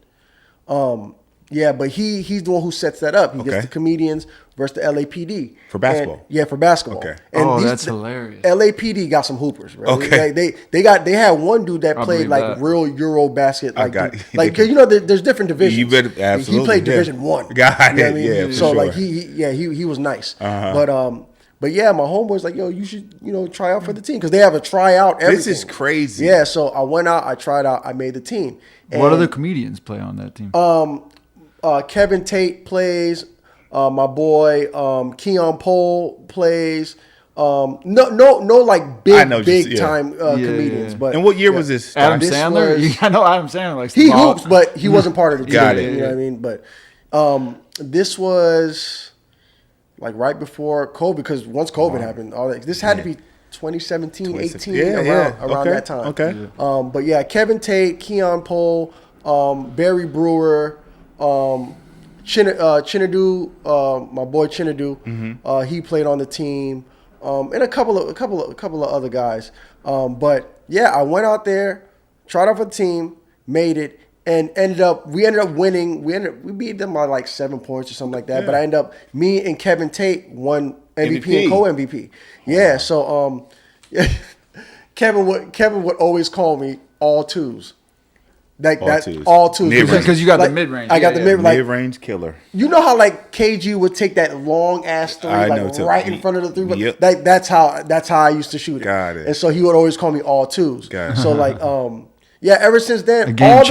Yeah, but he's the one who sets that up. He gets the comedians versus the LAPD for basketball. For basketball. Okay. And that's hilarious. LAPD got some hoopers, right? Okay. They had one dude that played like real Euro basket, like there's different divisions. You better, absolutely. He played Division 1. Got it. You know what I mean? Yeah, for so sure. like he was nice. But yeah, my homeboy's like, yo, you should try out for the team because they have a tryout. Everything. This is crazy. Yeah, so I went out, I tried out, I made the team. And, what other comedians play on that team? Kevin Tate plays. My boy Keon Pohl plays. No, like big time comedians. But and what year was this? Adam This Sandler. I know Adam Sandler likes. He hoops, but he wasn't part of the team. Got it. You know what I mean? But this was like right before COVID because once COVID happened, all that. This had to be 2017, 18, around that time. Okay. But yeah, Kevin Tate, Keon Pohl, Barry Brewer. Chinadu, my boy Chinadu, he played on the team, and a couple of other guys. But yeah, I went out there, tried out for the team, made it, and we ended up winning. We beat them by like 7 points or something like that. Yeah. But me and Kevin Tate won MVP and co-MVP. Yeah, so Kevin would always call me all twos. All twos. Because you got the mid-range. I got the mid-range killer. You know how like KG would take that long ass three right in front of the three? Yep. That's how I used to shoot it. Got it. And so he would always call me all twos. Got it. So like ever since then, all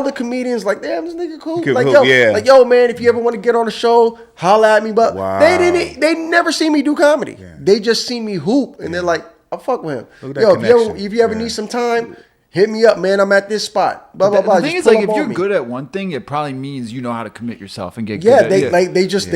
the comedians like, damn, this nigga cool. Like yo, man, if you ever want to get on the show, holla at me. But they never see me do comedy. Yeah. They just see me hoop and they're like, I fuck with him. Yo, if you ever need some time, hit me up, man. I'm at this spot. Blah blah blah. The thing is, like, if you're good at one thing, it probably means you know how to commit yourself and get good. They just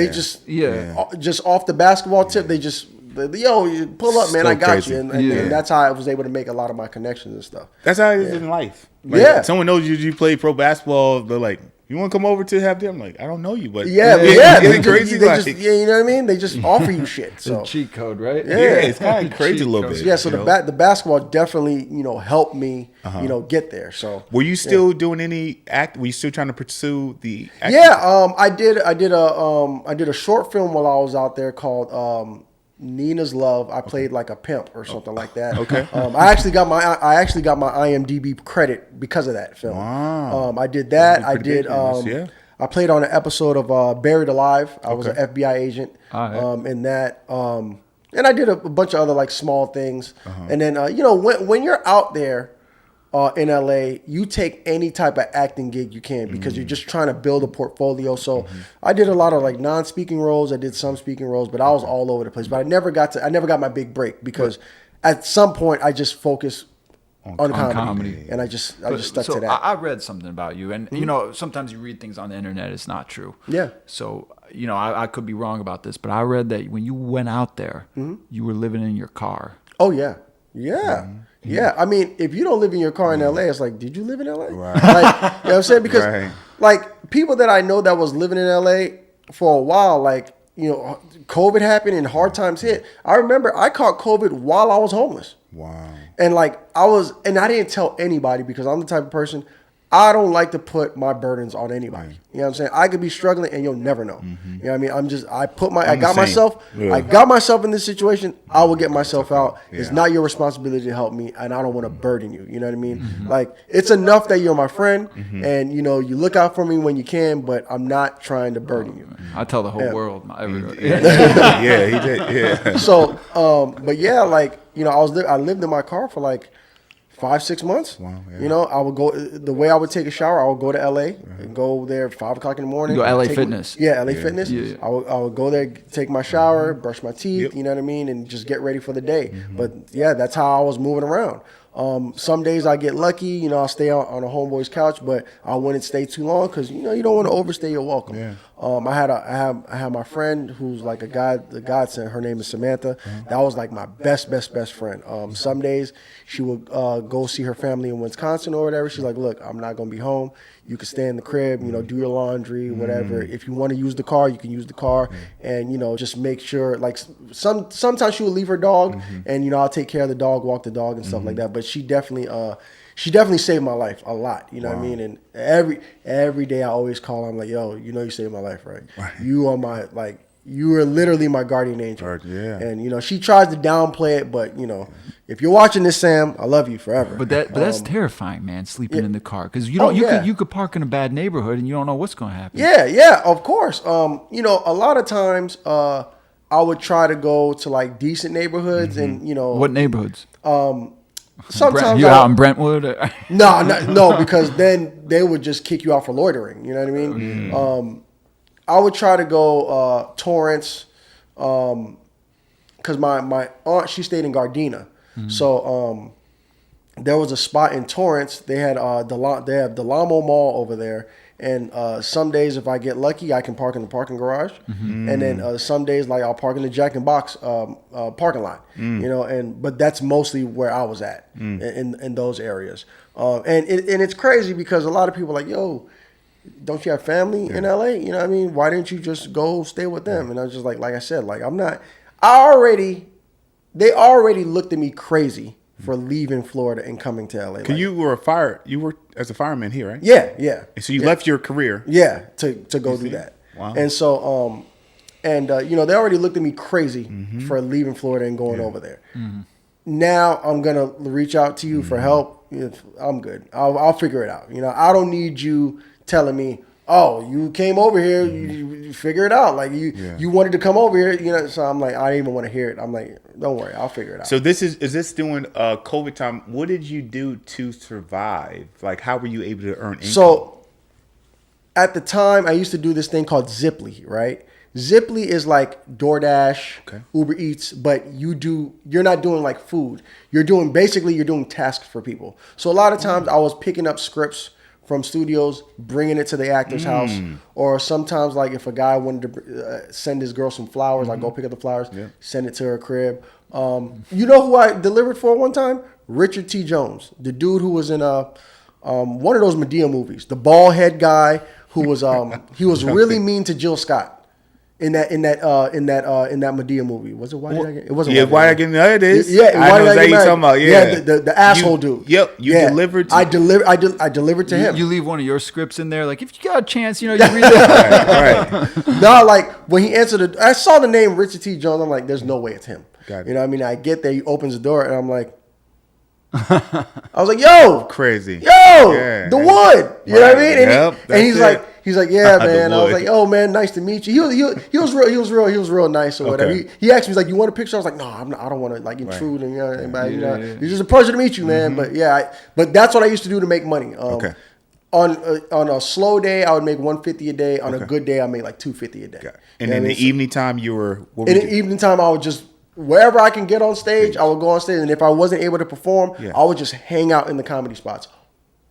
off the basketball tip, they just you pull up, man. I got you, and that's how I was able to make a lot of my connections and stuff. That's how it is in life. Like, someone knows you play pro basketball. They're like, you want to come over to have dinner? I'm like, I don't know you, but they just, you know what I mean? They just offer you shit. So it's a cheat code, right? Yeah, it's kind of crazy a little bit. Yeah, so the basketball definitely helped me get there. So were you still doing any act? Were you still trying to pursue the acting? Yeah, I did a short film while I was out there called Nina's Love. I played like a pimp or something like that. Okay. I actually got my IMDb credit because of that film. Wow. I did that. I did. I played on an episode of Buried Alive. I was an FBI agent in that. And I did a bunch of other like small things. And then when you're out there in LA, you take any type of acting gig you can because you're just trying to build a portfolio. So I did a lot of like non-speaking roles. I did some speaking roles, but I was all over the place. But I never got my big break because at some point I just focused on comedy. And I just stuck to that. I read something about you, and sometimes you read things on the internet, it's not true. Yeah. So I could be wrong about this, but I read that when you went out there, you were living in your car. Oh yeah. Yeah. Yeah, I mean, if you don't live in your car in LA, it's like, did you live in LA? Right. Like, you know what I'm saying? Because like people that I know that was living in LA for a while, like, COVID happened and hard times hit. I remember I caught COVID while I was homeless. Wow. And like I didn't tell anybody because I'm the type of person, I don't like to put my burdens on anybody. Right. You know what I'm saying? I could be struggling and you'll never know. You know what I mean? I got myself in this situation. I will get myself out. Yeah. It's not your responsibility to help me, and I don't want to burden you. You know what I mean? Like, it's enough that you're my friend and you look out for me when you can, but I'm not trying to burden you. I tell the whole world. Everybody. Yeah, he did. Yeah. So, but yeah, like, I lived in my car for like 5-6 months. Wow, yeah. I would go, the way I would take a shower, I would go to LA and go there 5 o'clock in the morning. You go LA Fitness. LA Fitness. Yeah. I would go there, take my shower, brush my teeth, you know what I mean, and just get ready for the day. But yeah, that's how I was moving around. Some days I get lucky, you know, I'll stay on a homeboy's couch, but I wouldn't stay too long because, you know, you don't want to overstay your welcome. Yeah. I have my friend who's like the godsend. Her name is Samantha. That was like my best friend. Some days she would go see her family in Wisconsin or whatever. She's like, look, I'm not going to be home. You can stay in the crib, you know, do your laundry, whatever. If you want to use the car, you can use the car. And, you know, just make sure, like, sometimes she would leave her dog and, you know, I'll take care of the dog, walk the dog and stuff like that. But she definitely saved my life a lot. You know what I mean? And every day I always call her. I'm like, yo, you know you saved my life, right? You are my, like, you are literally my guardian angel. Yeah. And, you know, she tries to downplay it, but, you know, if you're watching this, Sam, I love you forever. But that's terrifying, man, sleeping in the car. Because you could park in a bad neighborhood and you don't know what's going to happen. Yeah, of course. You know, a lot of times I would try to go to, like, decent neighborhoods and, you know. What neighborhoods? Sometimes you out in Brentwood? No, because then they would just kick you out for loitering. You know what I mean? I would try to go Torrance, because my aunt, she stayed in Gardena, so there was a spot in Torrance. They had they have Delamo Mall over there, and some days if I get lucky, I can park in the parking garage, and then some days like I'll park in the Jack in Box parking lot. You know, but that's mostly where I was at in those areas, and it's crazy because a lot of people are like, yo, don't you have family in LA? You know what I mean? Why didn't you just go stay with them? And I was just like I said, like they already looked at me crazy for leaving Florida and coming to LA. Cause you were as a fireman here, right? Yeah. And so you left your career. Yeah, to go do that. Wow. And so, you know, they already looked at me crazy for leaving Florida and going over there. Now I'm going to reach out to you for help. I'm good. I'll figure it out. You know, I don't need you telling me, oh, you came over here, you figure it out. Like you wanted to come over here, you know. So I'm like, I didn't even want to hear it. I'm like, don't worry, I'll figure it out. So is this during COVID time? What did you do to survive? Like, how were you able to earn income? So at the time, I used to do this thing called Ziply, right? Ziply is like DoorDash, Uber Eats, but you're not doing like food. You're doing tasks for people. So a lot of times I was picking up scripts from studios, bringing it to the actor's house, or sometimes like if a guy wanted to send his girl some flowers, I go pick up the flowers, send it to her crib. You know who I delivered for one time? Richard T. Jones, the dude who was in one of those Medea movies, the bald head guy who was he was really mean to Jill Scott. In that Medea movie. Was it Why Did I Get? It wasn't. Yeah, Why Did I Get Married? It is. Yeah, I know exactly what you're talking about. Yeah, the asshole dude. Yep, you delivered. I delivered to him. You leave one of your scripts in there, like if you got a chance, you know, you read that. right. No, like when he answered I saw the name Richard T. Jones. I'm like, there's no way it's him. Got it. You know what I mean? I get there, he opens the door, and I'm like, I was like, yo, Crazy. The wood. You know what I mean? And he's like, yeah, man. I was like, oh man, nice to meet you. He was real nice or whatever. He asked me, he's like, you want a picture? I was like, no, I don't want to like intrude and you know, anybody. It's just a pleasure to meet you, man. But but that's what I used to do to make money. On a slow day, I would make $150 a day. On a good day, I made like $250 a day. And in the evening time, you were evening time, I would just wherever I can get on stage, I would go on stage. And if I wasn't able to perform, I would just hang out in the comedy spots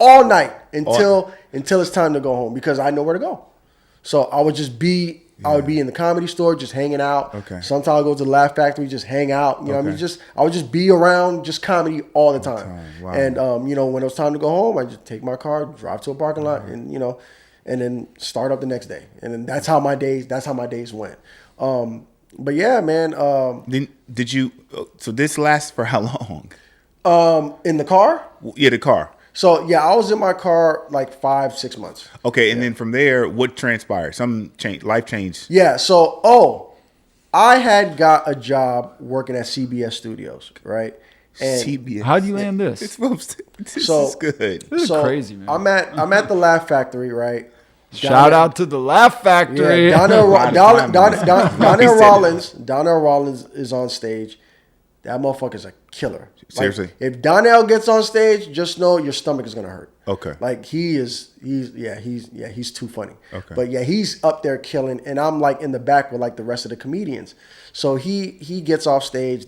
all night until it's time to go home because I know where to go. So I would just be I would be in the Comedy Store just hanging out. Sometimes I'll go to the Laugh Factory, just hang out. You know what I mean? I would just be around just comedy all the time. Wow. And you know, when it was time to go home, I just take my car, drive to a parking lot, and you know, and then start up the next day. And then that's how my days went. But yeah, man. Then did you? So this lasts for how long? In the car? Yeah, the car. So yeah, I was in my car like 5-6 months. Okay, and then from there, what transpired? Some change, life change. Yeah. So I had got a job working at CBS Studios, right? And CBS. How do you land this? This is good. This is crazy, man. I'm at the Laugh Factory, right? Shout out to the Laugh Factory. Yeah, Donnell Rollins is on stage. That motherfucker's a killer. Seriously. Like, if Donnell gets on stage, just know your stomach is gonna hurt. Okay. Like he's too funny. Okay. But yeah, he's up there killing, and I'm like in the back with like the rest of the comedians. So he gets off stage.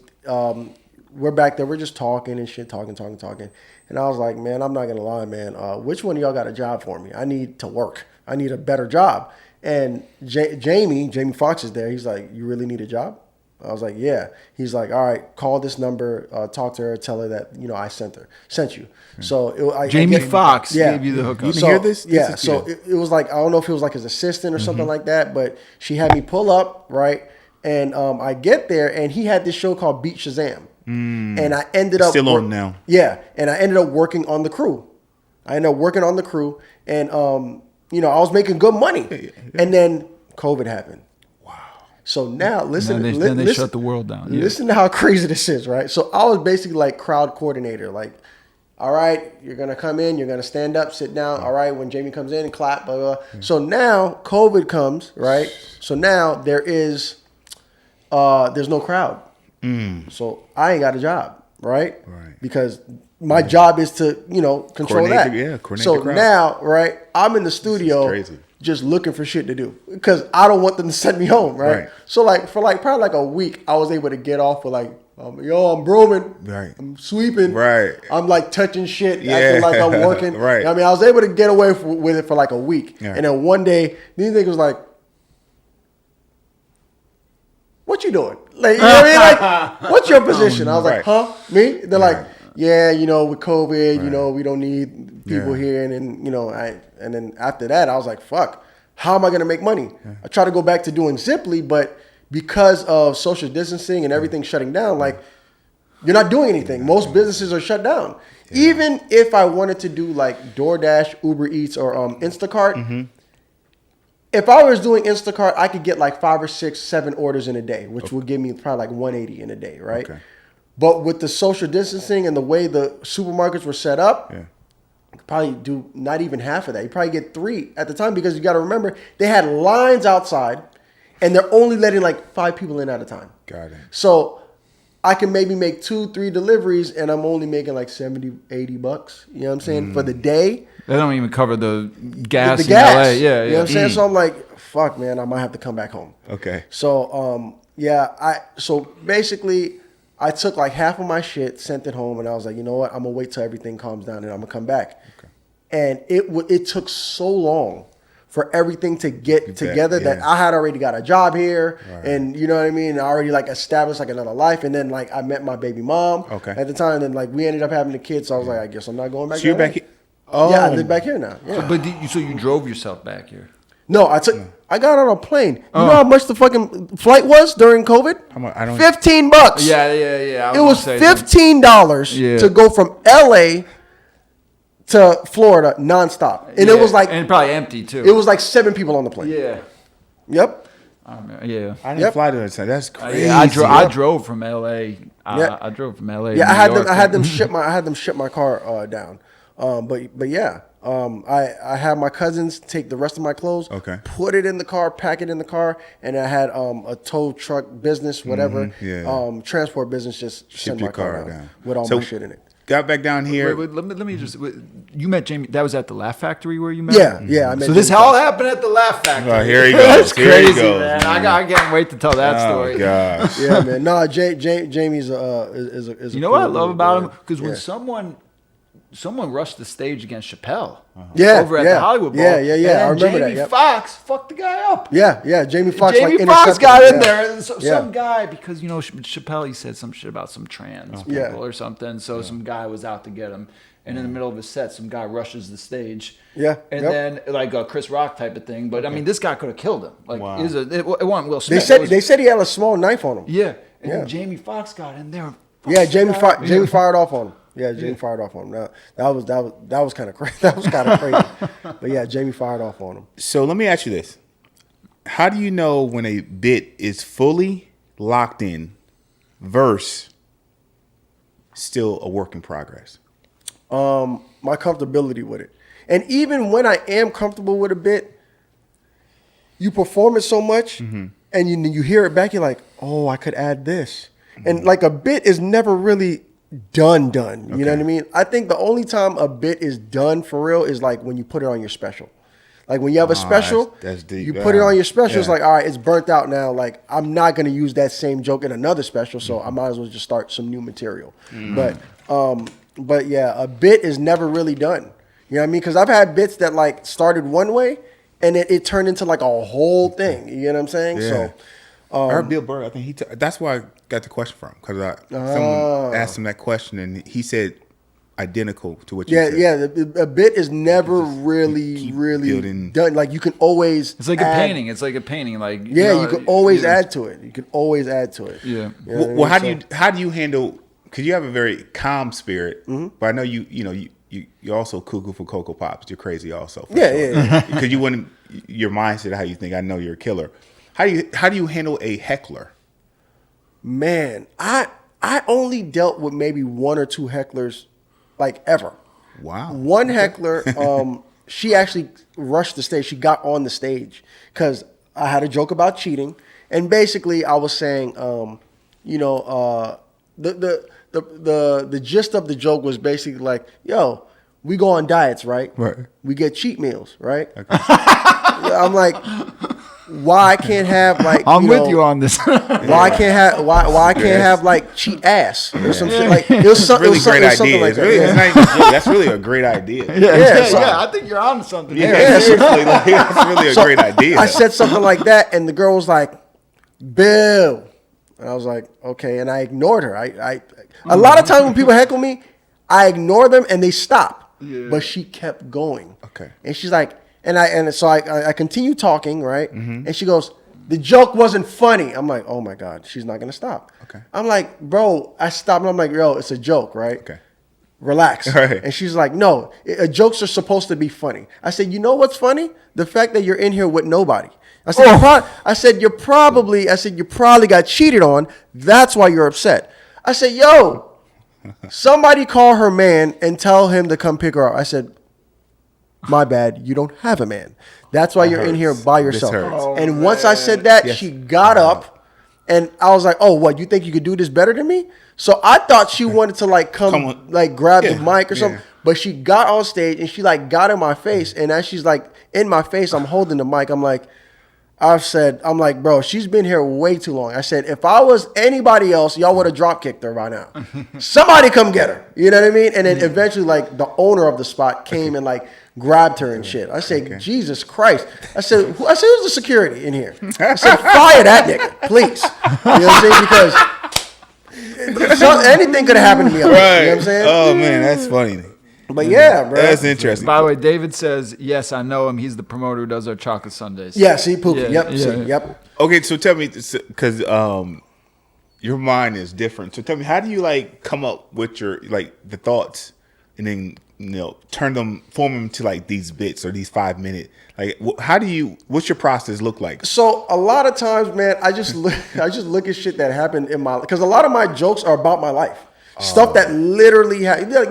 we're back there. We're just talking and shit, talking. And I was like, man, I'm not going to lie, man. Which one of y'all got a job for me? I need to work. I need a better job. And Jamie Foxx is there. He's like, you really need a job? I was like, yeah. He's like, all right, call this number, talk to her, tell her that, I sent you. So Jamie Foxx gave you the hookup. You didn't hear this? Yeah. So it was like, I don't know if it was like his assistant or something like that, but she had me pull up, right? And I get there, and he had this show called Beat Shazam. And I ended up still on now. Yeah. And I ended up working on the crew. And I was making good money. Yeah. And then COVID happened. So now, listen. Then they shut the world down. Yeah. Listen to how crazy this is, right? So I was basically like crowd coordinator. Like, all right, you're going to come in, you're going to stand up, sit down. All right, when Jamie comes in, clap, blah, blah, blah. Yeah. So now COVID comes, right? So now there's no crowd. So I ain't got a job, right? Because my job is to, control that. Coordinate so the crowd. Now, right, I'm in the studio just looking for shit to do because I don't want them to send me home, right? So like for like probably like a week, I was able to get off with like, I'm brooming, I'm sweeping, I'm like touching shit, acting like I'm working. I mean, I was able to get away with it for like a week, and then one day these niggas was like, "What you doing? Like, you know what I mean? Like, what's your position?" I was like, "Huh? Me?" They're like, "Yeah, with COVID, we don't need people here." And then, and then after that, I was like, "Fuck, how am I gonna make money?" I try to go back to doing Simply, but because of social distancing and everything shutting down, like you're not doing anything. Most businesses are shut down. Even if I wanted to do like DoorDash, Uber Eats, or Instacart. If I was doing Instacart, I could get like 5 or 6, 7 orders in a day, which would give me probably like 180 in a day, right? But with the social distancing and the way the supermarkets were set up, you could probably do not even half of that. You probably get 3 at the time because you got to remember they had lines outside, and they're only letting like 5 people in at a time. Got it. So I can maybe make 2, 3 deliveries, and I'm only making like $70, $80. You know what I'm saying for the day. They don't even cover the gas in LA. Yeah. You know what I'm saying? So I'm like, fuck, man, I might have to come back home. Okay. So, so basically, I took like half of my shit, sent it home, and I was like, you know what? I'm going to wait till everything calms down, and I'm going to come back. Okay. And it took so long for everything to get together that I had already got a job here, and you know what I mean? I already like established like another life, and then like I met my baby mom at the time, and like we ended up having a kid, so I was like, I guess I'm not going back. So you're back here? Oh. Yeah, I live back here now. Yeah. So you drove yourself back here? No, I got on a plane. You know how much the fucking flight was during COVID? How much? I don't. $15. Yeah. It was $15 to go from LA to Florida nonstop, and it was like, and probably empty too. It was like 7 people on the plane. Yeah. Yep. I didn't fly to that side. That's crazy. I drove from LA. I drove from LA. Yeah, I had them ship my car down. But yeah, I had my cousins take the rest of my clothes, put it in the car, pack it in the car, and I had a tow truck business, whatever, transport business, just ship send my car down with all my shit in it. Got back down here. Wait, let me just. You met Jamie. That was at the Laugh Factory where you met. Yeah. I met so this all happened at the Laugh Factory. Oh, here he goes. That's crazy, goes, man. I can't wait to tell that story. Oh gosh. Yeah, man. No, Jamie's is. You know what I love about him? Because when someone rushed the stage against Chappelle. Over at the Hollywood Bowl. Yeah. I remember that. Jamie Foxx fucked the guy up. Yeah. Jamie Foxx. Jamie Foxx got in there. And some guy, because Chappelle, he said some shit about some trans people or something. So some guy was out to get him. And in the middle of his set, some guy rushes the stage. Yeah. And then like a Chris Rock type of thing. But I mean, this guy could have killed him. Like it wasn't Will Smith. They said he had a small knife on him. Yeah. And then Jamie Foxx got in there. Jamie fired off on him. Yeah, Jamie fired off on him. That was kind of crazy. That was kind of crazy. But yeah, Jamie fired off on him. So let me ask you this: how do you know when a bit is fully locked in, versus still a work in progress? My comfortability with it, and even when I am comfortable with a bit, you perform it so much, and you hear it back, you're like, oh, I could add this, and like a bit is never really done. You know what I mean? I think the only time a bit is done for real is like when you put it on your special. Like when you have a special, that's deep. you put it on your special. It's Yeah. like, all right, it's burnt out now. Like I'm not gonna use that same joke in another special, so I might as well just start some new material. But yeah, a bit is never really done. You know what I mean? Because I've had bits that like started one way and it turned into like a whole thing. You know what I'm saying? Yeah. So. I heard Bill Burr. I think that's why I got the question from because someone asked him that question and he said identical to what you said. Yeah. A bit is never really building. done. Like you can always. It's like a painting. It's like a painting. Like you can always add to it. You can always add to it. Yeah. You know Well, what I mean? how do you handle? Because you have a very calm spirit, but I know you're also cuckoo for Cocoa Pops. You're crazy also. Yeah. Because you wouldn't your mindset how you think. I know you're a killer. How do you handle a heckler? Man, I only dealt with maybe one or two hecklers, like ever. Wow. One heckler, she actually rushed the stage. She got on the stage because I had a joke about cheating, and basically I was saying, the gist of the joke was basically like, yo, we go on diets, right? Right. We get cheat meals, right? Okay. I'm like, why I can't have like I'm with you on this. why I can't have like cheat ass or some shit like it was something Really great idea. something like It's really, that. it's not even a joke. That's really a great idea. I think you're on something. Yeah, seriously, like, that's really a great idea. I said something like that, and the girl was like, "Bill," and I was like, "Okay," and I ignored her. I a lot of times when people heckle me, I ignore them and they stop, but she kept going. Okay, and she's like. So I continue talking, right? Mm-hmm. And she goes, the joke wasn't funny. I'm like, oh my God, she's not gonna stop. Okay. I'm like, bro, I stopped and I'm like, yo, it's a joke, right? Okay. Relax. Right. And she's like, no, jokes are supposed to be funny. I said, you know what's funny? The fact that you're in here with nobody. I said, you probably got cheated on. That's why you're upset. I said, yo, somebody call her man and tell him to come pick her up. I said, my bad, you don't have a man. That's why you're in here by yourself. And once I said that, she got up, and I was like, "Oh, what? You think you could do this better than me?" So I thought she wanted to like come on. Like grab the mic or something. But she got on stage and she like got in my face, and as she's like in my face, I'm holding the mic. I'm like, bro, she's been here way too long. I said, if I was anybody else, y'all would have drop kicked her by now. Somebody come get her. You know what I mean? And then eventually, like the owner of the spot came and like grabbed her and shit. I said, Jesus Christ. I said, who's the security in here? I said, fire that nigga, please. You know what I'm saying? Because anything could have happened to me. Right. You know what I'm saying? Oh man, that's funny. But yeah, bro. That's interesting. By the way, David says, yes, I know him. He's the promoter who does our chocolate sundaes. Yeah, see, Pookie. Yeah, Yep. yeah. Okay, so tell me, because your mind is different. So tell me, how do you like come up with your like the thoughts, and then form them to like these bits or these 5 minute? Like, what's your process look like? So a lot of times, man, I just look at shit that happened in my, because a lot of my jokes are about my life. Stuff that literally happened. I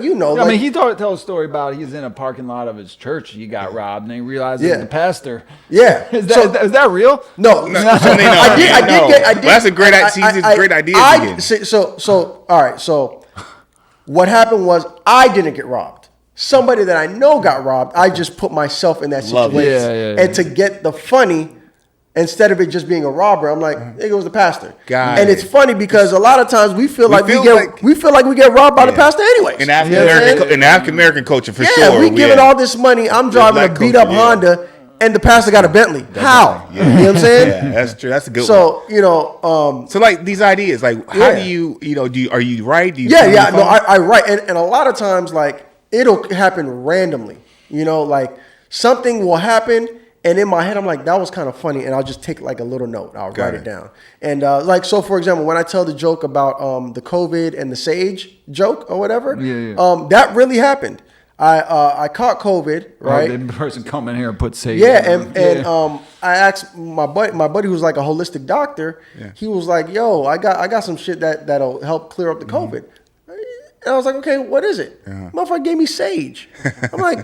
mean, he tell a story about he's in a parking lot of his church. He got robbed, and he realized it was the pastor. Yeah, is that real? No, I did. That's a great idea. Great idea. So all right. So what happened was I didn't get robbed. Somebody that I know got robbed. I just put myself in that situation, and to get the funny. Instead of it just being a robber, I'm like, it was the pastor. And it's funny because a lot of times we feel like we get robbed by the pastor anyway. In African American culture, for sure. Yeah, we giving all this money. I'm driving a beat up Honda, and the pastor got a Bentley. How? You know what I'm saying? Yeah, that's true. That's a good one. So so like these ideas, like how do you are you write? I write, and a lot of times like it'll happen randomly. Like something will happen. And in my head, I'm like, that was kind of funny. And I'll just take like a little note. I'll write it down. And so for example, when I tell the joke about the COVID and the sage joke or whatever, that really happened. I caught COVID, right? The person come in here and put sage. Yeah, and I asked my buddy who's like a holistic doctor. Yeah. He was like, yo, I got some shit that'll help clear up the COVID. And I was like, okay, what is it? Motherfucker gave me sage. I'm like,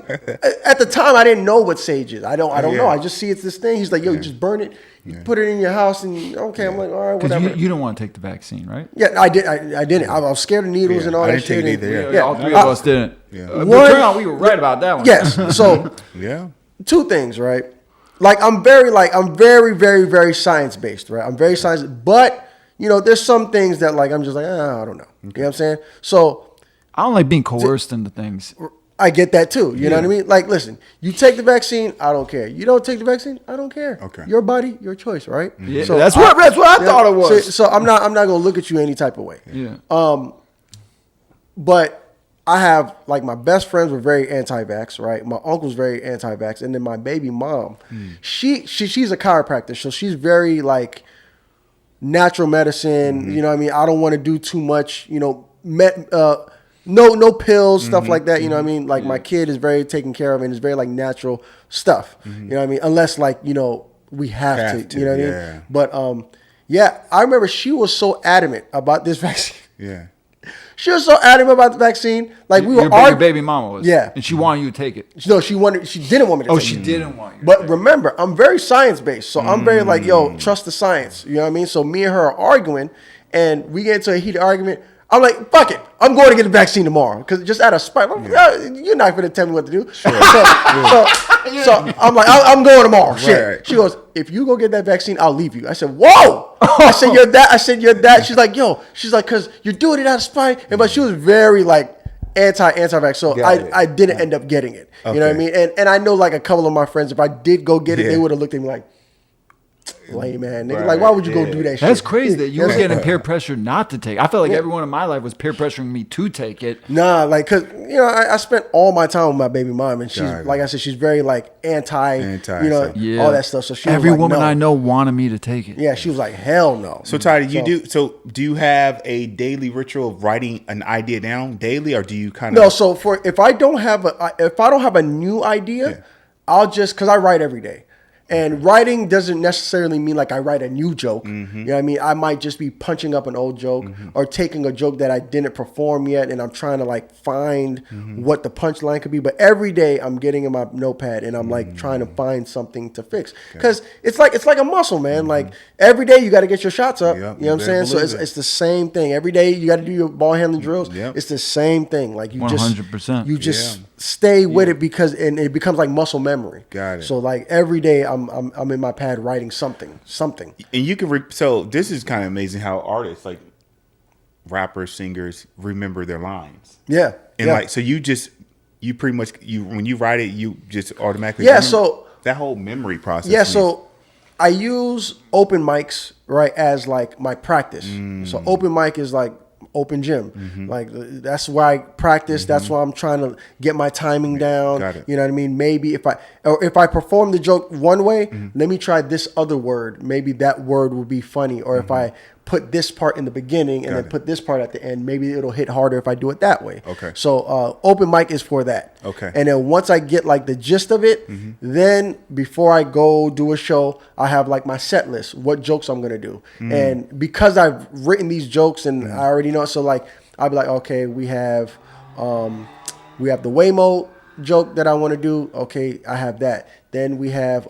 at the time, I didn't know what sage is. I don't know. I just see it's this thing. He's like, yo, you just burn it, you put it in your house, and okay. I'm like, all right, whatever. You don't want to take the vaccine, right? Yeah, I did. I didn't. I was scared of needles and all that shit. All three of us didn't. Yeah. But turn out we were right about that one. Yes. So two things, right? Like I'm very, very, very science based, right? I'm very science, but there's some things that like I'm just like, I don't know. You know what I'm saying? So I don't like being coerced into things. I get that too. You know what I mean? Like, listen, you take the vaccine, I don't care. You don't take the vaccine, I don't care. Okay. Your body, your choice, right? Yeah, so that's what I thought it was. So I'm not gonna look at you any type of way. Yeah. But I have like my best friends were very anti-vax, right? My uncle's very anti-vax, and then my baby mom, she's a chiropractor, so she's very like natural medicine. You know what I mean? I don't want to do too much. No pills, stuff like that. You know what I mean? Like my kid is very taken care of and it's very like natural stuff. You know what I mean? Unless like, we have to, you know what I mean? But yeah, I remember she was so adamant about this vaccine. Yeah. She was so adamant about the vaccine. Like we were Your baby mama was. Yeah. And she wanted you to take it. No, she didn't want me to take it. She didn't want you. But remember, I'm very science based. So I'm very like, yo, trust the science. You know what I mean? So me and her are arguing and we get into a heated argument. I'm like, fuck it. I'm going to get the vaccine tomorrow. Because just out of spite, you're not going to tell me what to do. Sure. So I'm like, I'm going tomorrow. Shit. Right. She goes, if you go get that vaccine, I'll leave you. I said, whoa. I said, you're that. I said, you're that. She's like, yo. She's like, because you're doing it out of spite. But she was very like anti-vax. So I didn't end up getting it. Okay. You know what I mean? And I know like a couple of my friends, if I did go get it, they would have looked at me like, lame man, nigga. Like, why would you go do that shit? That's crazy that you were getting peer pressure not to take. I felt like everyone in my life was peer pressuring me to take it. Nah, like, cause I spent all my time with my baby mom, and she's like I said, she's very like anti all that stuff. So she every was like, woman no. I know wanted me to take it. Yeah, she was like, hell no. So Ty, do you have a daily ritual of writing an idea down daily, or do you kind of? No, so if I don't have a new idea, I'll just because I write every day. And writing doesn't necessarily mean like I write a new joke. You know what I mean? I might just be punching up an old joke or taking a joke that I didn't perform yet and I'm trying to like find what the punchline could be. But every day I'm getting in my notepad and I'm like trying to find something to fix. Because it's like a muscle, man. Like every day you got to get your shots up. You know what I'm saying? So it's the same thing. Every day you got to do your ball handling drills. It's the same thing. Like you 100%. You just stay with it because it becomes like muscle memory. Got it. So like every day I'm in my pad writing something. And you can so this is kind of amazing how artists like rappers, singers remember their lines. Yeah. And like so you pretty much when you write it you just automatically so that whole memory process. Yeah, so I use open mics right as like my practice. So open mic is like open gym. Like that's why I practice. That's why I'm trying to get my timing down. Got it. You know what I mean? Maybe if I perform the joke one way, let me try this other word. Maybe that word will be funny. Or if I put this part in the beginning and then put this part at the end, maybe it'll hit harder if I do it that way. Okay. So open mic is for that. Okay. And then once I get like the gist of it, then before I go do a show, I have like my set list, what jokes I'm going to do. And because I've written these jokes and I already know, so like, I'll be like, okay, we have the Waymo joke that I want to do. Okay, I have that. Then we have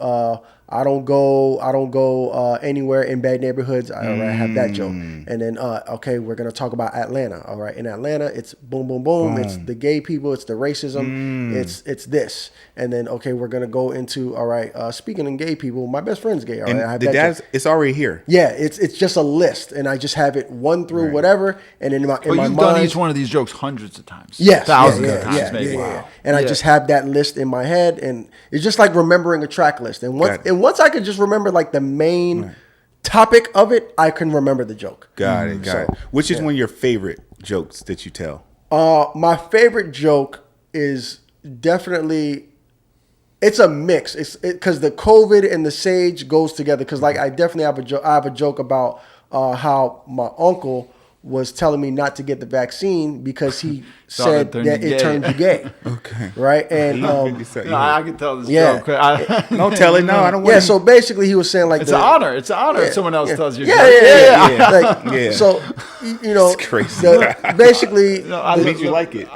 I don't go anywhere in bad neighborhoods. I have that joke. And then okay, we're gonna talk about Atlanta. All right, in Atlanta, it's boom, boom, boom. It's the gay people. It's the racism. It's this. And then okay, we're gonna go into speaking of gay people, my best friend's gay. All right, I have that joke. It's already here. Yeah, it's just a list, and I just have it one through whatever, and in my you've mind, done each one of these jokes hundreds of times. Yes, thousands of times, maybe. Yeah. And I just have that list in my head, and it's just like remembering a track list. And once I could just remember like the main topic of it, I can remember the joke. Got it. Which is one of your favorite jokes that you tell? My favorite joke is definitely. It's a mix. It's because the COVID and the sage goes together. Because like I definitely have a joke. I have a joke about how my uncle was telling me not to get the vaccine because he said that it turned you gay. Okay. Right? And I can tell this joke. Don't tell it. No, I don't want so basically he was saying like it's an honor. It's an honor if someone else tells you. Yeah. So, it's crazy. Basically. I made you like it.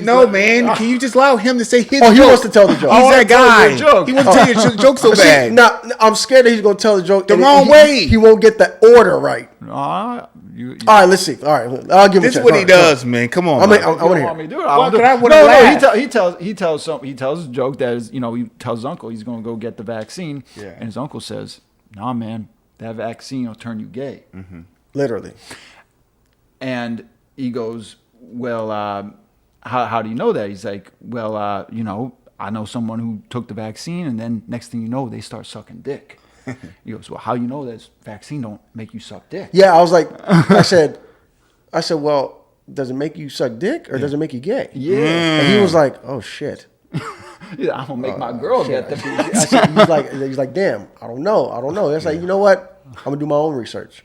No, man. Can you just allow him to say his joke? He wants to tell the joke. He's that guy. He wants to tell your joke so bad. Now, I'm scared that he's going to tell the joke the wrong way. He won't get the order right. All right, let's see. All right, I'll give him. This is what he does, man. Come on. I man. want to hear. Me to do it? Well, Do can I it. wanna laugh? No. He tells a joke that is, he tells his uncle he's going to go get the vaccine, and his uncle says, "Nah, man, that vaccine will turn you gay." Mm-hmm. Literally. And he goes, "Well, how do you know that?" He's like, "Well, I know someone who took the vaccine, and then next thing you know, they start sucking dick." He goes, "Well, how you know this vaccine don't make you suck dick?" Yeah, I was like, I said, well, does it make you suck dick or does it make you gay? Yeah. And he was like, oh shit. Yeah, I'm gonna make my girl get the. I said, he's like, damn, I don't know. That's like, you know what? I'm gonna do my own research.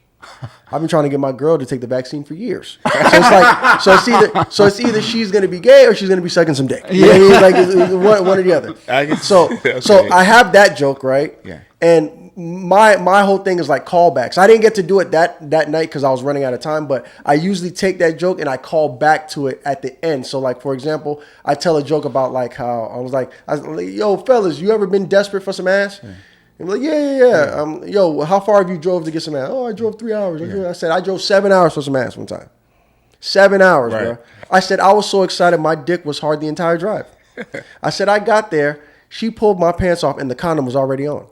I've been trying to get my girl to take the vaccine for years. So it's like, so it's either she's gonna be gay or she's gonna be sucking some dick. You know what I mean? Like it's one or the other. So I have that joke, right? Yeah. And my whole thing is like callbacks. I didn't get to do it that night because I was running out of time, but I usually take that joke and I call back to it at the end. So like, for example, I tell a joke about like how I was like, yo, fellas, you ever been desperate for some ass? Yeah. And I'm like, yeah. Yo, how far have you drove to get some ass? Oh, I drove 3 hours. I said, I drove 7 hours for some ass one time. 7 hours, right. bro. I said, I was so excited my dick was hard the entire drive. I said, I got there. She pulled my pants off and the condom was already on.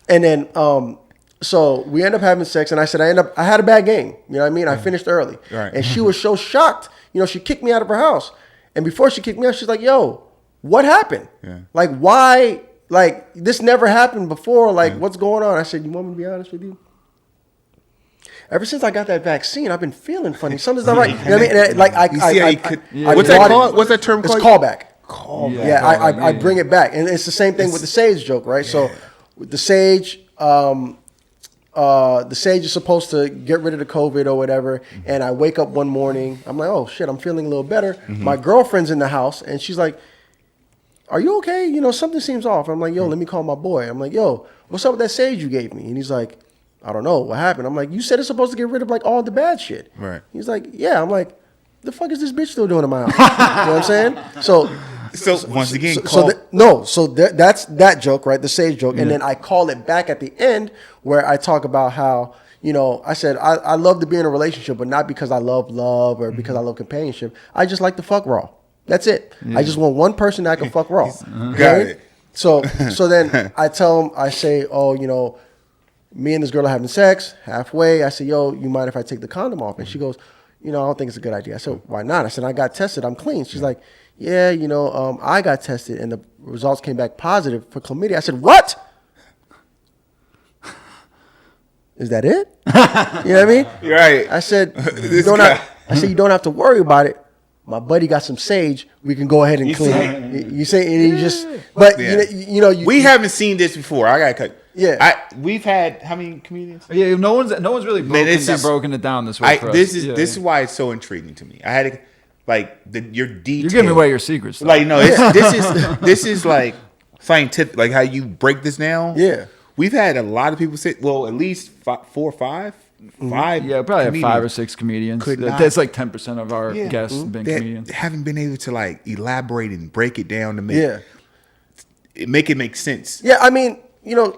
And then, so we end up having sex, and I said, I had a bad game. You know what I mean? I finished early. Right. And she was so shocked. She kicked me out of her house. And before she kicked me out, she's like, yo, what happened? Yeah. Like, why? Like, this never happened before. Like, what's going on? I said, you want me to be honest with you? Ever since I got that vaccine, I've been feeling funny. Something's not right. You know what I mean? And, like, what's that called? What's that term called? It's callback. Callback. Yeah, I bring it back. And it's the same thing with the sage joke, right? Yeah. So with the sage, the sage is supposed to get rid of the COVID or whatever. And I wake up one morning, I'm like, oh shit, I'm feeling a little better. Mm-hmm. My girlfriend's in the house and she's like, are you okay? Something seems off. I'm like, yo, let me call my boy. I'm like, yo, what's up with that sage you gave me? And he's like, I don't know. What happened? I'm like, you said it's supposed to get rid of like all the bad shit. Right. He's like, yeah. I'm like, the fuck is this bitch still doing in my house? You know what I'm saying? So once again, that's that joke, right? The sage joke. Yeah. And then I call it back at the end where I talk about how, I said, I love to be in a relationship, but not because I love or because I love companionship. I just like to fuck raw. That's it. Yeah. I just want one person that I can fuck raw. Got it. So then I tell him, I say, oh, me and this girl are having sex. Halfway, I say, yo, you mind if I take the condom off? And she goes, I don't think it's a good idea. I said, why not? I said, I got tested. I'm clean. She's like, yeah, I got tested and the results came back positive for chlamydia. I said, what? Is that it? You know what I mean? You're right. I said, you don't have to worry about it. My buddy got some sage. We can go ahead and clean it. You say, and you just, but we haven't seen this before. I got cut. Yeah, we've had how many comedians? Yeah, no one's really broken it down this way. This is why it's so intriguing to me. I had to, your detail. You're giving away your secrets. Though. Like no, this is like scientific. Like how you break this down. Yeah, we've had a lot of people say, well, at least 4 or 5. 5. Yeah, probably have 5 or 6 comedians. That's like 10% of our guests been comedians. Haven't been able to like elaborate and break it down to make it make sense. Yeah, I mean,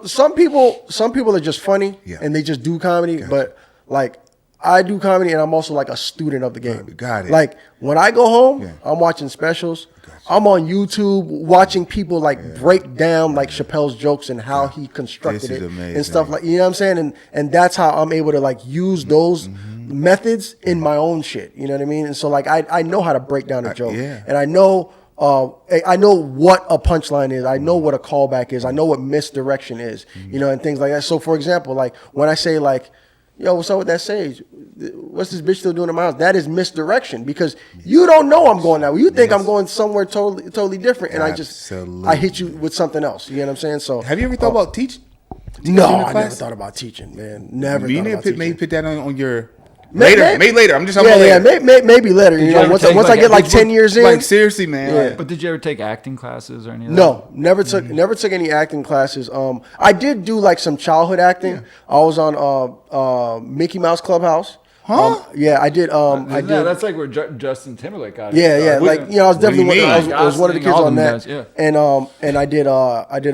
some people are just funny and they just do comedy, but like I do comedy and I'm also like a student of the game. Got it. Like when I go home, I'm watching specials. I'm on YouTube watching people like break down like Chappelle's jokes and how he constructed it and stuff like, you know what I'm saying? And that's how I'm able to like use those methods in my own shit. You know what I mean? And so like I know how to break down a joke and I know what a punchline is. I know what a callback is. I know what misdirection is, and things like that. So for example, like when I say like, yo, what's up with that sage? What's this bitch still doing in my house? That is misdirection because you don't know I'm going that way. You think I'm going somewhere totally different, and I hit you with something else. You know what I'm saying? So have you ever thought about teaching? No, I never thought about teaching, man. Never. You need to maybe put that on your. Maybe later. I'm just talking about later. Maybe later. Once I get like 10 years in. Like seriously, man. Yeah. But did you ever take acting classes or anything? No, never took any acting classes. I did do like some childhood acting. Yeah. I was on Mouse Clubhouse. Huh? Yeah, I did. That's like where Justin Timberlake got it. Yeah. Like I was definitely I was one of the kids on that. Guys, and I did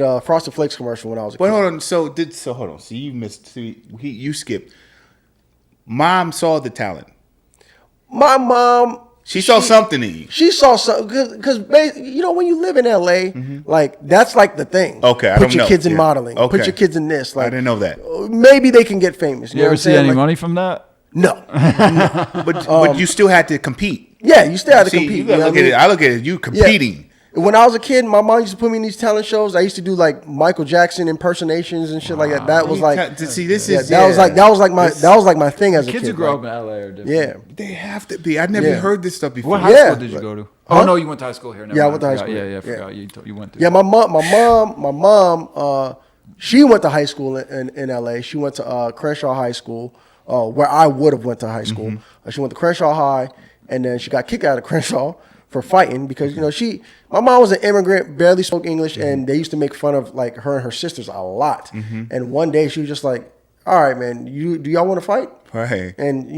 a Frosted Flakes commercial when I was a kid. But hold on. So hold on. So you missed. You skipped. Mom saw the talent. My mom. She saw something in you. She saw something because when you live in LA, like that's like the thing. Okay, I put don't your know. kids in Yeah. modeling. Okay. Put your kids in this. Like I didn't know that. Maybe they can get famous. You ever see any money from that? No. But you still had to compete. Yeah, you still have to See, compete. you gotta know look what at I it. mean? I look at it. You competing. When I was a kid, my mom used to put me in these talent shows. I used to do like Michael Jackson impersonations and shit like that. That was like, See, this is that was like my thing as a kid. Kids who grow like, up in LA are different. Yeah, They have to be. I never Yeah. heard this stuff before. What high Yeah. school did you go to? Huh? Oh no, you went to high school here. Never Yeah, I mind. went to high school Yeah, here. I forgot you went to. yeah. My mom, she went to high school in LA. She went to Crenshaw High School, where I would have went to high school. She went to Crenshaw High, and then she got kicked out of Crenshaw for fighting because my mom was an immigrant, barely spoke English, and they used to make fun of like her and her sisters a lot. And one day she was just like, "All right, man, do y'all want to fight?" Right. And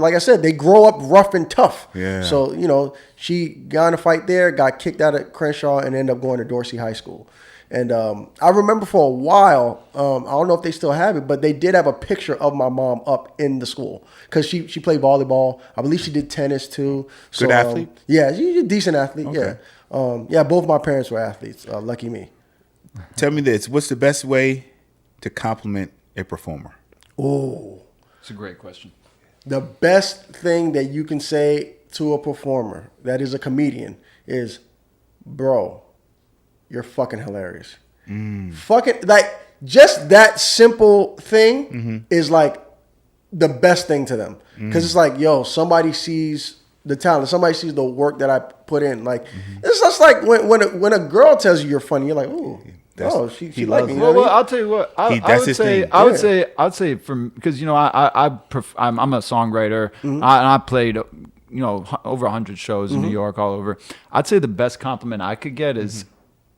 like I said, they grow up rough and tough. Yeah. So she got in a fight there, got kicked out of Crenshaw, and ended up going to Dorsey High School. And I remember for a while, I don't know if they still have it, but they did have a picture of my mom up in the school because she played volleyball. I believe she did tennis too. So, Good athlete? Yeah, she's a decent athlete. Okay. Yeah. Both my parents were athletes. Lucky me. Tell me this. What's the best way to compliment a performer? Oh, It's a great question. the best thing that you can say to a performer that is a comedian is, bro, you're fucking hilarious. Fucking, like, just that simple thing is like the best thing to them. Because it's like, yo, somebody sees the talent. Somebody sees the work that I put in. Like, it's just like when a girl tells you you're funny, you're like, ooh. She he like loves me. it. You know what I mean? I'll tell you what. That's his thing. I'd say from because I'm a songwriter. And I played over 100 shows in New York, all over. I'd say the best compliment I could get is,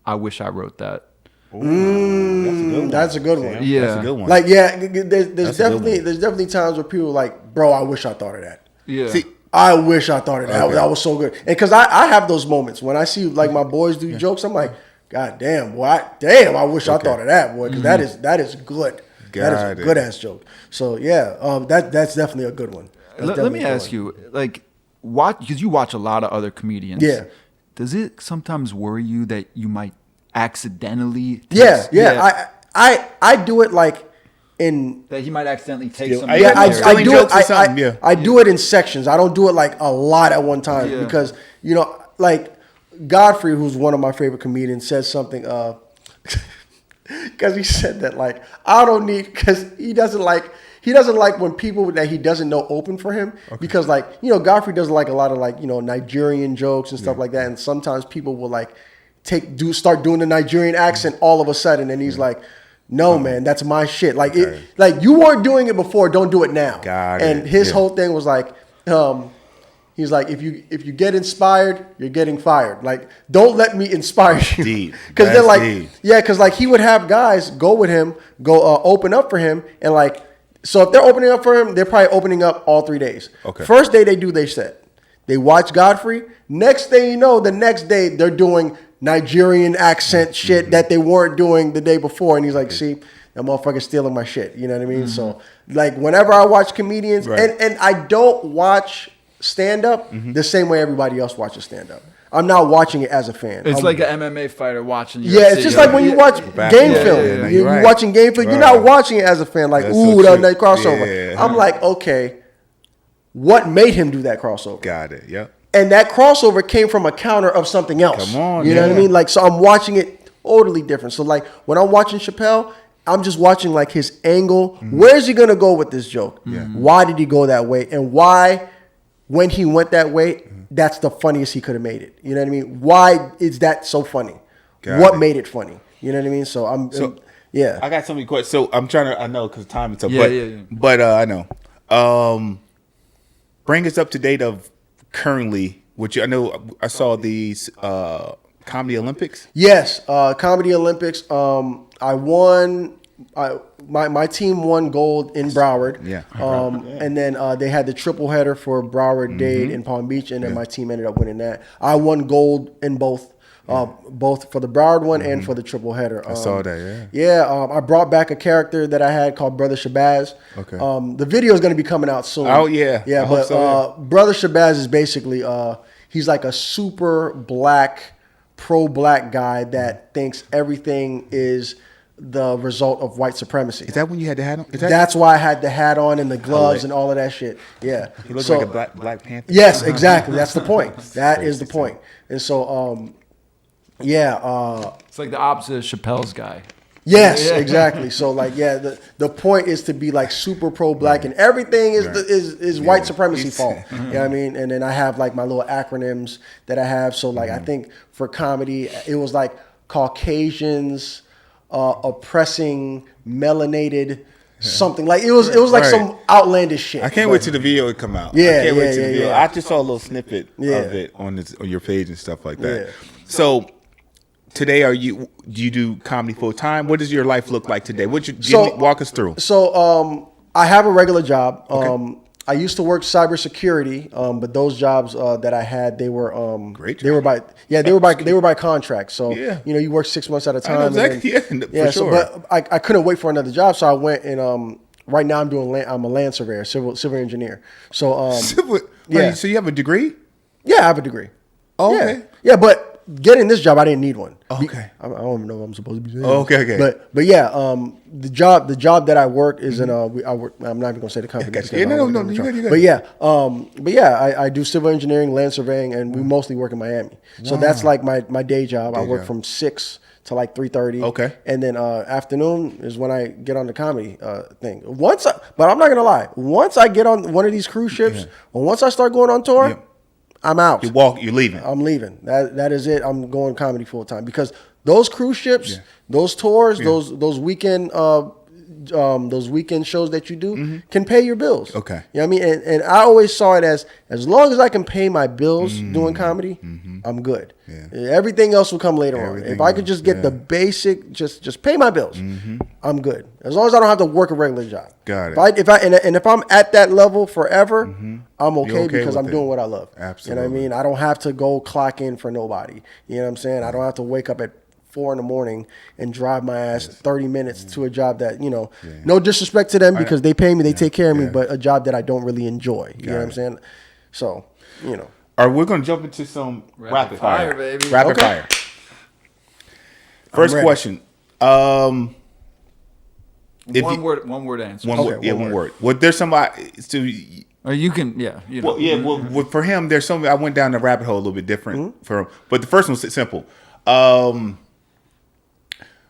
"I wish I wrote that." That's a good one. Yeah. That's a good one. Like, yeah, there's That's a good definitely times where people are like, bro, I wish I thought of that. Yeah. See, I wish I thought of that. Okay. That was so good. And because I have those moments when I see like my boys do jokes, I'm like, God damn, boy, I wish I thought of that, boy, because that is good. That is a good ass joke. So yeah, that's definitely a good one. Let me ask you, like, because you watch a lot of other comedians. Yeah. Does it sometimes worry you that you might accidentally? I do it like in. That he might accidentally take some. Yeah, I telling do jokes or it. something, yeah. I do it in sections. I don't do it like a lot at one time because like Godfrey, who's one of my favorite comedians, says something. Because he said that like I don't need because he doesn't like when people that he doesn't know open for him because like Godfrey does like a lot of like Nigerian jokes and stuff like that, and sometimes people will like start doing the Nigerian accent all of a sudden, and he's like, no man, that's my shit. Like like you weren't doing it before, don't do it now. And his whole thing was like, he's like, if you get inspired, you're getting fired. Like, don't let me inspire you. Because they're like, because like he would have guys go with him, open up for him, and like, so if they're opening up for him, they're probably opening up all 3 days. Okay. First day they do their set, they watch Godfrey. Next thing you know, the next day they're doing Nigerian accent shit that they weren't doing the day before, and he's like, see, that motherfucker's stealing my shit. You know what I mean? So like whenever I watch comedians, and I don't watch stand-up the same way everybody else watches stand-up. I'm not watching it as a fan. It's like an MMA fighter watching. Yeah, it's just like when you watch game film. You're watching game film. You're not watching it as a fan. Like, ooh, that crossover. I'm like, okay, what made him do that crossover? Got it. Yep. And that crossover came from a counter of something else. Come on, you know what I mean? Like, so I'm watching it totally different. So like when I'm watching Chappelle, I'm just watching like his angle. Where's he gonna go with this joke? Why did he go that way? And why, when he went that way, that's the funniest he could have made it. You know what I mean? Why is that so funny? What made it funny? You know what I mean? So I got so many questions. So I'm trying to, I know because time is up. Yeah. But I know. Bring us up to date of currently, which I know I saw these Comedy Olympics. Yes, Comedy Olympics. I won. My team won gold in Broward. Yeah. And then they had the triple header for Broward, Dade, and Palm Beach, and then my team ended up winning that. I won gold in both. both for the Broward one and for the triple header. I saw that. I brought back a character that I had called Brother Shabazz. Okay. The video is going to be coming out soon. Oh yeah. Yeah, but Brother Shabazz is basically he's like a super black, pro-black guy that thinks everything is the result of white supremacy. Is that when you had the hat on? That's why I had the hat on and the gloves and all of that shit. Yeah. He looks like a Black Panther. Yes, exactly. That's the point. That is the point. And so, It's like the opposite of Chappelle's guy. yes, exactly. So like, the point is to be like super pro-black, and everything is white supremacy fault. You know what I mean? And then I have like my little acronyms that I have. So like, I think for comedy, it was like Caucasians oppressing melanated something. Like it was like some outlandish shit. I can't wait till the video would come out. Yeah, I can't wait till yeah, the video. yeah. I just saw a little snippet of it on your page and stuff like that. Yeah. So today, do you do comedy full time? What does your life look like today? Walk us through. So I have a regular job. I used to work cybersecurity, but those jobs that I had, they were great. They were by contract. So you work 6 months at a time. I know exactly. For sure. So, but I couldn't wait for another job, so I went and right now I'm a land surveyor, civil engineer. So So you have a degree? Yeah, I have a degree. Oh, okay. Yeah, but getting this job, I didn't need one. Okay. I don't even know what I'm supposed to be saying. Oh, okay. But yeah, the job that I work is in I work. I'm not even gonna say the company. No, you good. But yeah, I do civil engineering, land surveying, and we mostly work in Miami. So that's like my day job. I work from 6 to like 3:30. Okay. And then afternoon is when I get on the comedy thing. But I'm not gonna lie. Once I get on one of these cruise ships, or once I start going on tour, I'm out. You're leaving. I'm leaving. That is it. I'm going comedy full time because those cruise ships, those tours, those weekend shows that you do can pay your bills. Okay. You know what I mean? And I always saw it as long as I can pay my bills doing comedy, I'm good. Yeah. Everything else will come later on. If I could just get the basic, just pay my bills, I'm good. As long as I don't have to work a regular job. Got it. If I'm at that level forever, I'm okay because I'm doing what I love. Absolutely. You know what I mean? I don't have to go clock in for nobody. You know what I'm saying? I don't have to wake up at 4 a.m. and drive my ass 30 minutes to a job that, no disrespect to them because they pay me, they take care of me, but a job that I don't really enjoy. You know what I'm saying? So, All right, we're going to jump into some rapid fire, baby. Rapid fire. First question. One word answer. One word. Well, there's somebody. Or you can, Well, for him, there's something. I went down the rabbit hole a little bit different for him, but the first one's simple.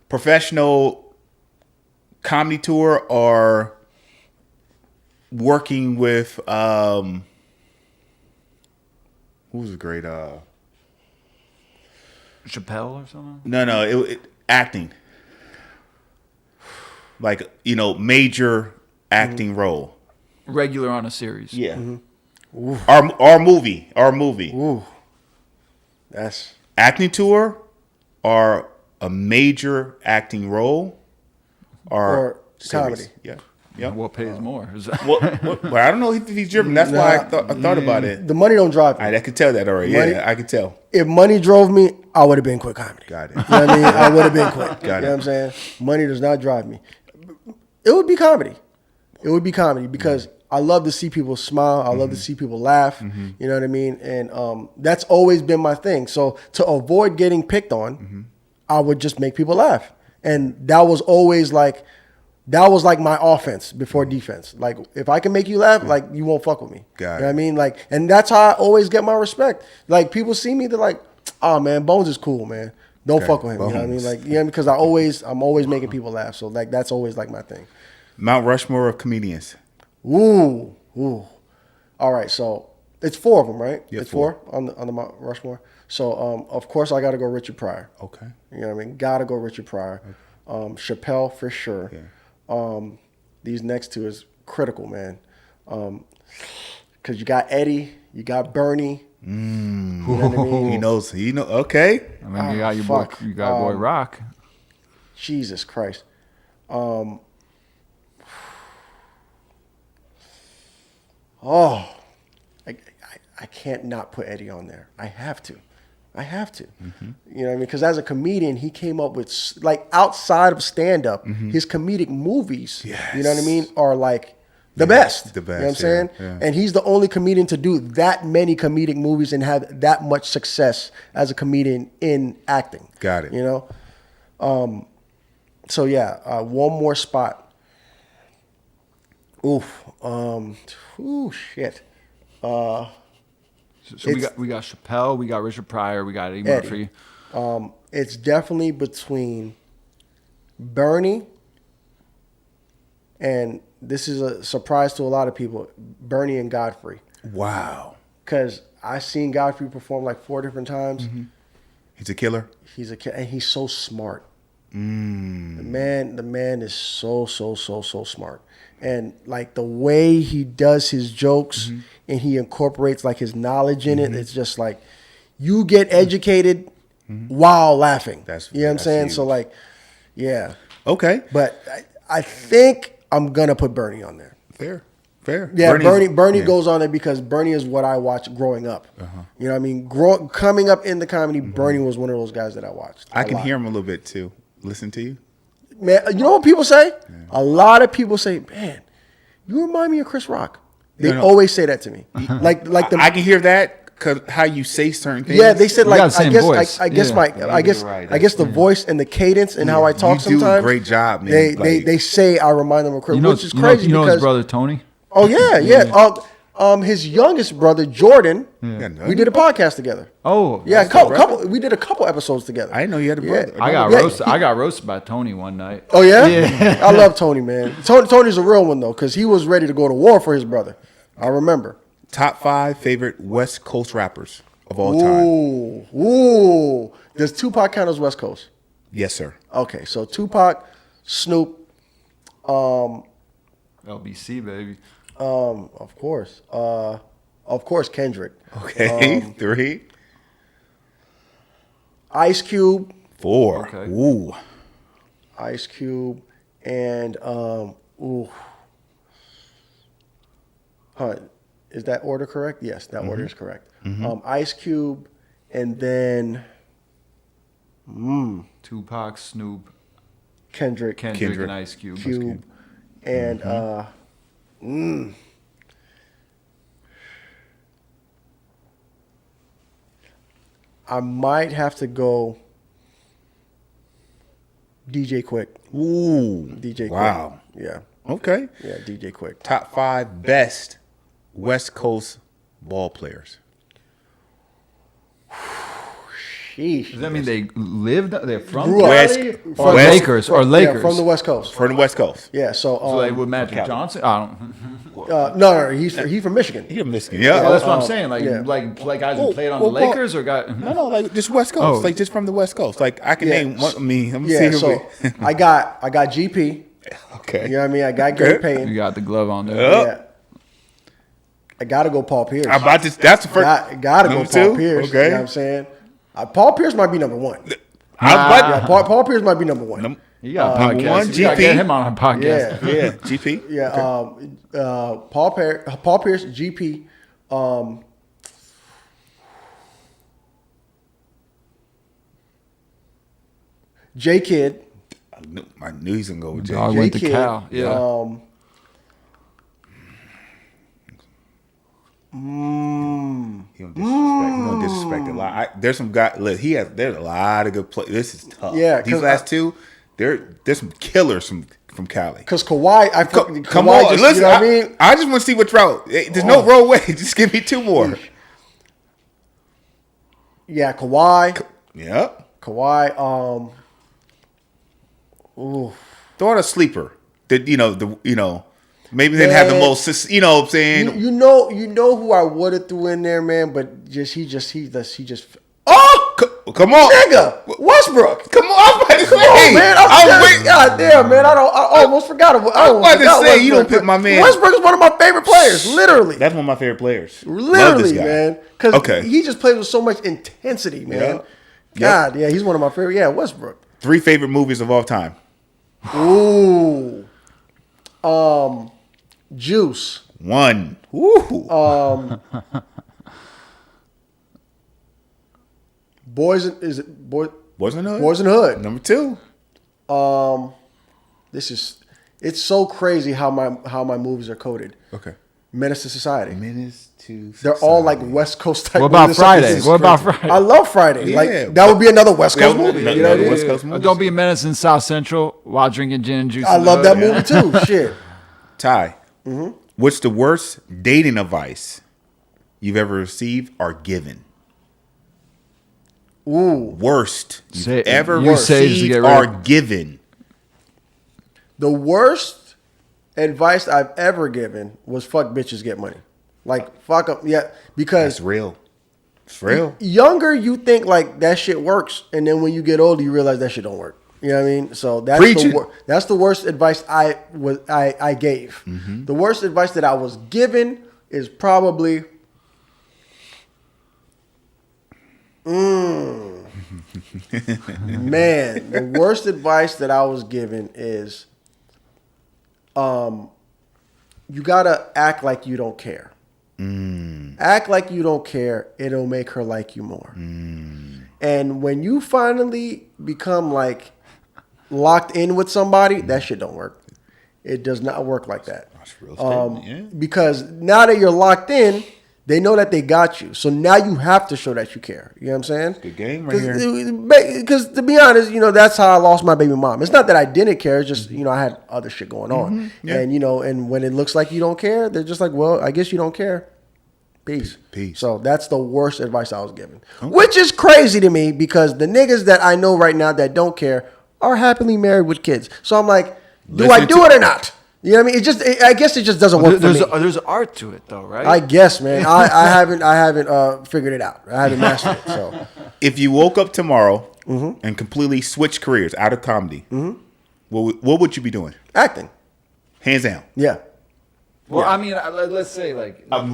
Professional comedy tour or working with who's a great Chappelle or something? No, acting. Like, major acting role. Regular on a series. Yeah. Our movie. Ooh. That's acting tour or a major acting role or comedy. Yeah. What pays more? Well, I don't know if he's driven. That's why I thought about it. the money don't drive me. I could tell that already. Yeah, I could tell. If money drove me, I would have been quit comedy. Got it. You know what I mean? I would have been quit. Got it. You know what I'm saying? Money does not drive me. It would be comedy. It would be comedy because I love to see people smile. I love to see people laugh. You know what I mean? And that's always been my thing. So to avoid getting picked on, I would just make people laugh. And that was always like my offense before defense. Like if I can make you laugh, like you won't fuck with me. Got it. You know what I mean? Like, and that's how I always get my respect. Like people see me, they're like, "Oh man, Bones is cool, man. Don't fuck with him." You know what I mean? Like, because I'm always making people laugh. So like that's always like my thing. Mount Rushmore of comedians. Ooh. All right, so it's 4 of them, right? Yeah, it's 4 on the Mount Rushmore. So of course I got to go Richard Pryor. Okay. You know what I mean? Got to go Richard Pryor. Chappelle for sure. Yeah. These next 2 is critical, man. Because you got Eddie, you got Bernie. You know what I mean? He knows. Okay. I mean, you got your boy, boy Rock. Jesus Christ. I can't not put Eddie on there. I have to. I have to. You know what I mean? Because as a comedian, he came up with, like, outside of stand-up, his comedic movies, you know what I mean, are like the best. The best. You know what I'm saying? Yeah. And he's the only comedian to do that many comedic movies and have that much success as a comedian in acting. Got it. You know? So yeah, one more spot. Oof. Shit. So we got Chappelle, we got Richard Pryor, we got Eddie Murphy. It's definitely between Bernie and, this is a surprise to a lot of people, Bernie and Godfrey. Wow. Because I've seen Godfrey perform like 4 different times. He's a killer. And he's so smart. The man is so smart. And like the way he does his jokes and he incorporates like his knowledge in it, it's just like you get educated while laughing. You know what I'm saying? Huge. So like, yeah. Okay. But I think I'm gonna put Bernie on there. Fair. Yeah, Bernie goes on there because Bernie is what I watched growing up. You know what I mean? Coming up in the comedy, Bernie was one of those guys that I watched. I can hear him a little bit too. Listen to you. Man, you know what people say? A lot of people say, "Man, you remind me of Chris Rock." They always say that to me. I can hear that because how you say certain things. Yeah, they said We like got the same voice. I guess the voice and the cadence and how I talk you do a sometimes. great job, man. They say I remind them of Chris, which is crazy. You know because his brother Tony? Oh yeah. His youngest brother Jordan. We did a podcast together. Oh Yeah, couple. We did a couple episodes together. I didn't know you had a brother. I got roasted. I got roasted by Tony one night. Oh yeah? I love Tony, man. Tony's a real one though, because he was ready to go to war for his brother. I remember. Top 5 favorite West Coast rappers of all time. Ooh. Does Tupac count as West Coast? Yes, sir. Okay, so Tupac, Snoop, LBC baby. of course Kendrick. Okay, 3. Ice Cube. 4. Okay. Ooh. Ice Cube and is that order correct? Yes, that order is correct. Ice Cube and then Tupac, Snoop, Kendrick, and Ice Cube. and I might have to go DJ Quick. Ooh. DJ Quick. Wow. Yeah. Okay. Yeah, DJ Quick. Top 5 best West Coast ball players. Sheesh. Does that mean they lived? They're from Grew up. Cali? Or West- Lakers? Or Lakers? Yeah, from the West Coast. For the West Coast. Yeah, so So like with Magic Johnson? I don't. no, he's from Michigan. He from Michigan. Yeah, Yeah. that's what I'm saying. Like, yeah. like guys who played on the well, Lakers or guys. No, like just West Coast. Oh. Like just from the West Coast. Like I can Yeah. name one. I mean, I'm Yeah, see so I got GP. Okay. You know what I mean? I got Gary You Payne. got the glove on there. Yep. Yeah. I gotta go Paul Pierce. I'm about to. That's the first. Gotta go number Paul 2? Pierce. Okay. You know what I'm saying? Paul Pierce might be number 1. I'm Paul Pierce might be number 1. You got a Number podcast. one, You got to GP. get him on a podcast. Yeah. GP. Yeah. Paul Pierce, GP. J Kidd. I knew he's gonna go with Jay. Dog J went to Kidd. Cal. Yeah. He gonna disrespect a lot. There's some guy. Look, there's a lot of good players. This is tough. Yeah, these 'cause last two, there's some killers from Cali. Because Kawhi, Come Kawhi on, just, listen. you know what I mean? I just want to see which route. There's no road way. Just give me 2 more. Yeah, Kawhi. Yep. Kawhi. Throw out a sleeper. That maybe they didn't have the Man. most. You know what I'm saying? You know who I would have threw in there, man. But he just. Oh, come on, Nigga, Westbrook. Come on, I'm about to say, Oh man, I'm waiting. God damn, man, I almost forgot. I was about to say, you don't pick my man. Westbrook is one of my favorite players, literally. That's one of my favorite players. Love Literally, this guy. man. Because Okay. he just plays with so much intensity, man. Yeah. God, yeah, he's one of my favorite. Yeah, Westbrook. 3 favorite movies of all time. Ooh. Juice. 1. Woo. Boys in Wasn't Hood? Boys in the Hood. Number 2. It's so crazy how my movies are coded. Okay. Menace to Society. Menace to They're all like West Coast type. What about movies. Friday? What about Friday? I love Friday. Yeah, Like that would be another West Coast movie. Yeah, You know what I mean? West Coast movie. Don't be a menace in South Central while drinking gin and juice. I in the love that hood. movie too. Shit. Ty, what's the worst dating advice you've ever received or given? Ooh. Worst Say- you've ever you say just to received get rid or of- given. The worst advice I've ever given was fuck bitches, get money. Like fuck up, yeah. Because That's real. It's real. younger, you think like that shit works, and then when you get older, you realize that shit don't work. You know what I mean? So that's Preach it. that's the worst advice I gave. Mm-hmm. The worst advice that I was given is probably. Man, the worst advice that I was given is, you gotta act like you don't care. Act like you don't care. It'll make her like you more. And when you finally become like locked in with somebody, that shit don't work. It does not work like that. That's a real statement, yeah. Because now that you're locked in, they know that they got you. So now you have to show that you care. You know what I'm saying? Good game right here. Because to be honest, that's how I lost my baby mom. It's not that I didn't care. It's just, I had other shit going on. Yeah. And, and when it looks like you don't care, they're just like, well, I guess you don't care. Peace. So that's the worst advice I was given. Okay. Which is crazy to me because the niggas that I know right now that don't care are happily married with kids. So I'm like, do I do it or not? You know what I mean? I guess it just doesn't work for me. There's art to it though, right? I guess, man. I haven't figured it out. I haven't mastered it. So, if you woke up tomorrow and completely switched careers out of comedy, what would you be doing? acting. Hands down. Yeah. Well, I mean, let's say like Out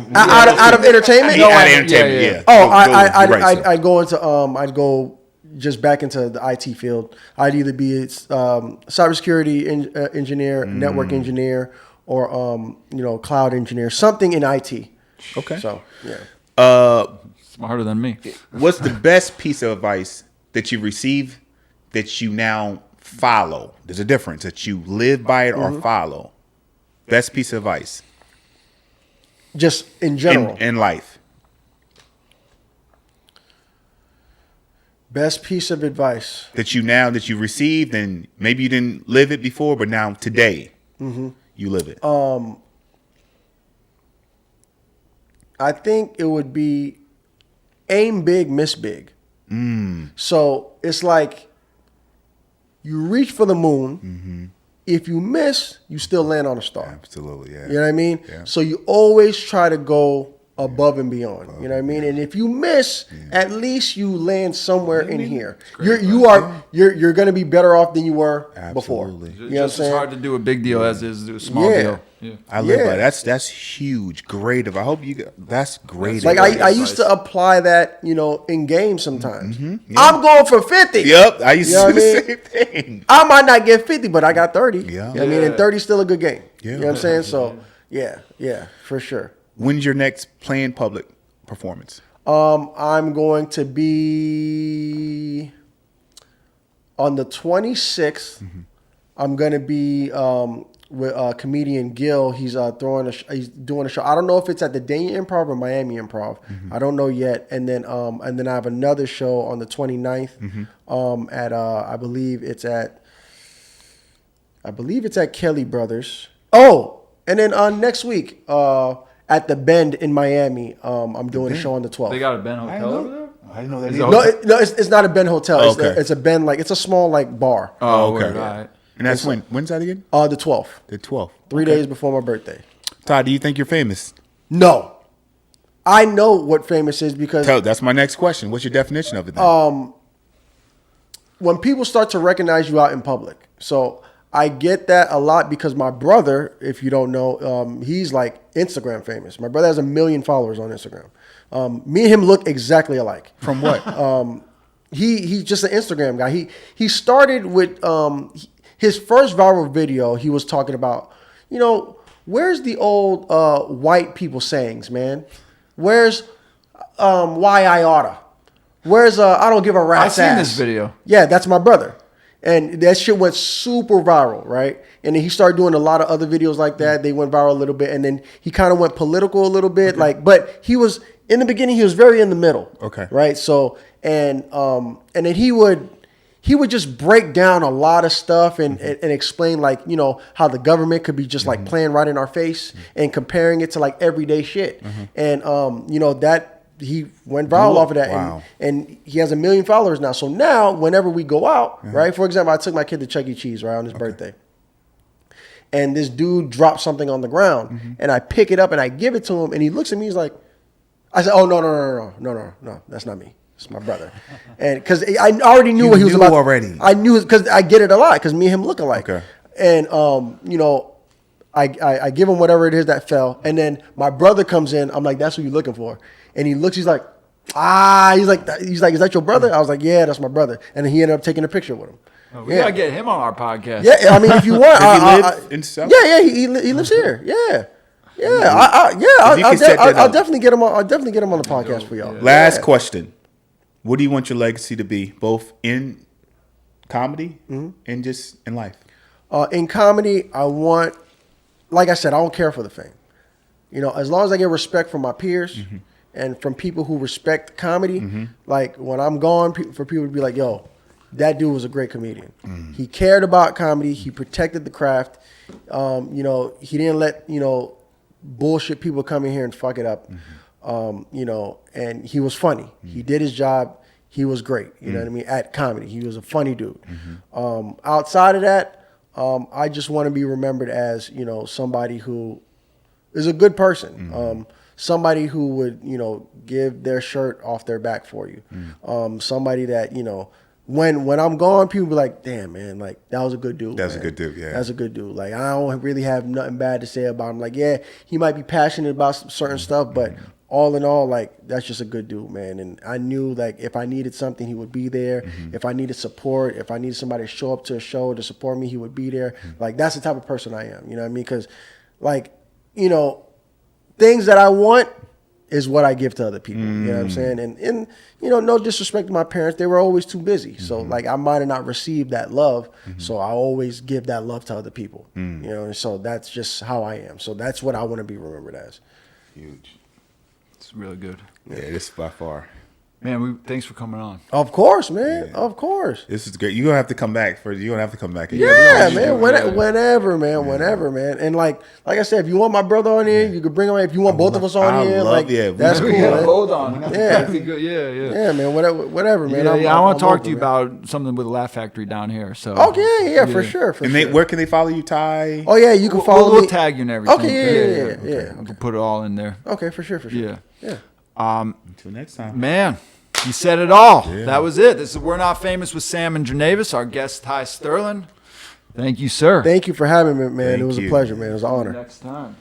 of entertainment? Yeah, out of entertainment, yeah. Oh, Right, I'd go into I'd go just back into the IT field. I'd either be cybersecurity engineer, network engineer, or cloud engineer, something in IT. Okay. So yeah. smarter than me. What's the best piece of advice that you received that you now follow? There's a difference that you live by it or follow. Best piece of advice Just in general. in life. Best piece of advice. That you received and maybe you didn't live it before, but now today you live it. I think it would be aim big, miss big. So it's like you reach for the moon. If you miss, you still land on a star. Absolutely, yeah. You know what I mean? Yeah. So you always try to go above and beyond. You know what I mean? And if you miss, at least you land somewhere in here. You're going to be better off than you were before. Absolutely. You know what I'm Just as saying? hard to do a big deal as it is to do a small Yeah. deal. Yeah. I live by Yeah. that's huge. Great. I hope that's great. Like advice. I used to apply that, in games sometimes. I'm going for 50. Yep, I used You know to do what I the same thing. I might not get 50, but I got 30. Yeah. You know what I mean? And 30 is still a good game. Yeah. You know what I'm saying? So, yeah, for sure. When's your next planned public performance? I'm going to be on the 26th. I'm going to be with comedian Gil. He's he's doing a show. I don't know if it's at the Dania Improv or Miami Improv. I don't know yet. And then I have another show on the 29th. At I believe it's at Kelly Brothers. Oh, and then next week at the Bend in Miami, I'm doing a show on the 12th. They got a Ben Hotel over there? I didn't know that. No, it's not a Ben Hotel. Oh, It's, okay. it's a Ben, it's a small bar. Oh, okay. okay. All right. And that's when? When's that again? The 12th, The 12th. 3 days before my birthday. Todd, do you think you're famous? No, I know what famous is because That's my next question. What's your definition of it then? when people start to recognize you out in public. So I get that a lot because my brother, if you don't know, he's like Instagram famous. My brother has 1 million followers on Instagram. Me and him look exactly alike. From what? He's just an Instagram guy. He started with his first viral video. He was talking about, where's the old white people sayings, man? Where's why I oughta? Where's I don't give a rat's I've seen ass. this video. Yeah, that's my brother. And that shit went super viral, right? And then he started doing a lot of other videos like that. They went viral a little bit. And then he kind of went political a little bit. But he was, in the beginning, he was very in the middle. Okay. Right? So, and then he would just break down a lot of stuff and explain, like, you know, how the government could be just like playing right in our face and comparing it to like everyday shit. And, you know, that he went viral off of that. Wow. And he has 1 million followers now. So now whenever we go out, right? For example, I took my kid to Chuck E. Cheese, right, on his birthday. And this dude dropped something on the ground and I pick it up and I give it to him and he looks at me, he's like, I said, oh, no, that's not me. It's my brother. And because I already knew what he was about. Already. I knew because I get it a lot because me and him look alike. Okay. And, you know, I give him whatever it is that fell. And then my brother comes in. I'm like, that's who you're looking for. And he looks, he's like, is that your brother? I was like, yeah, that's my brother. And then he ended up taking a picture with him. Oh, we gotta get him on our podcast. Yeah, I mean, if you want, Does he live in South? Yeah, he lives here. I'll definitely get him on. I'll definitely get him on the podcast for y'all. Last question: what do you want your legacy to be, both in comedy and just in life? In comedy, I want, like I said, I don't care for the fame. You know, as long as I get respect from my peers and from people who respect comedy, like when I'm gone, for people to be like, yo, that dude was a great comedian. He cared about comedy. He protected the craft. You know, he didn't let, you know, bullshit people come in here and fuck it up. You know, and he was funny. He did his job. He was great. You know what I mean? At comedy, he was a funny dude. Outside of that, I just want to be remembered as, you know, somebody who is a good person. Somebody who would, you know, give their shirt off their back for you. Somebody that, you know, when I'm gone, people be like, damn, man, like, that was a good dude. That's man. a good dude, yeah. That's a good dude. Like, I don't really have nothing bad to say about him. Like, yeah, he might be passionate about certain stuff, but all in all, like, that's just a good dude, man. And I knew, like, if I needed something, he would be there. If I needed support, if I needed somebody to show up to a show to support me, he would be there. Like, that's the type of person I am. You know what I mean? Because, like, you know, things that I want is what I give to other people. You know what I'm saying? And you know, no disrespect to my parents. They were always too busy. So, like, I might have not received that love. So I always give that love to other people. You know, and so that's just how I am. So that's what I want to be remembered as. Huge. It's really good. Yeah, this by far. Man, thanks for coming on. Of course, man. Yeah. Of course. This is great. You're gonna have to come back You're gonna have to come back. Yeah, man. Whenever, man. Whenever, man. And like I said, if you want my brother on here, you can bring him. If you want both of us on here, that's cool. Man. Hold on. Yeah. Yeah, man. Whatever, man. I want to talk to you about something with Laugh Factory down here. So. Okay, yeah, for sure. Where can they follow you, Ty? Oh yeah, you can follow me. We'll tag you and everything. Okay, yeah. We can put it all in there. Okay, for sure. Yeah. Until next time. Man, you said it all. Yeah. That was it. This is We're Not Famous with Sam and Jernavis. Our guest, Ty Sterlin. Thank you, sir. Thank you for having me, man. It was a pleasure, man. It was an honor. Next time.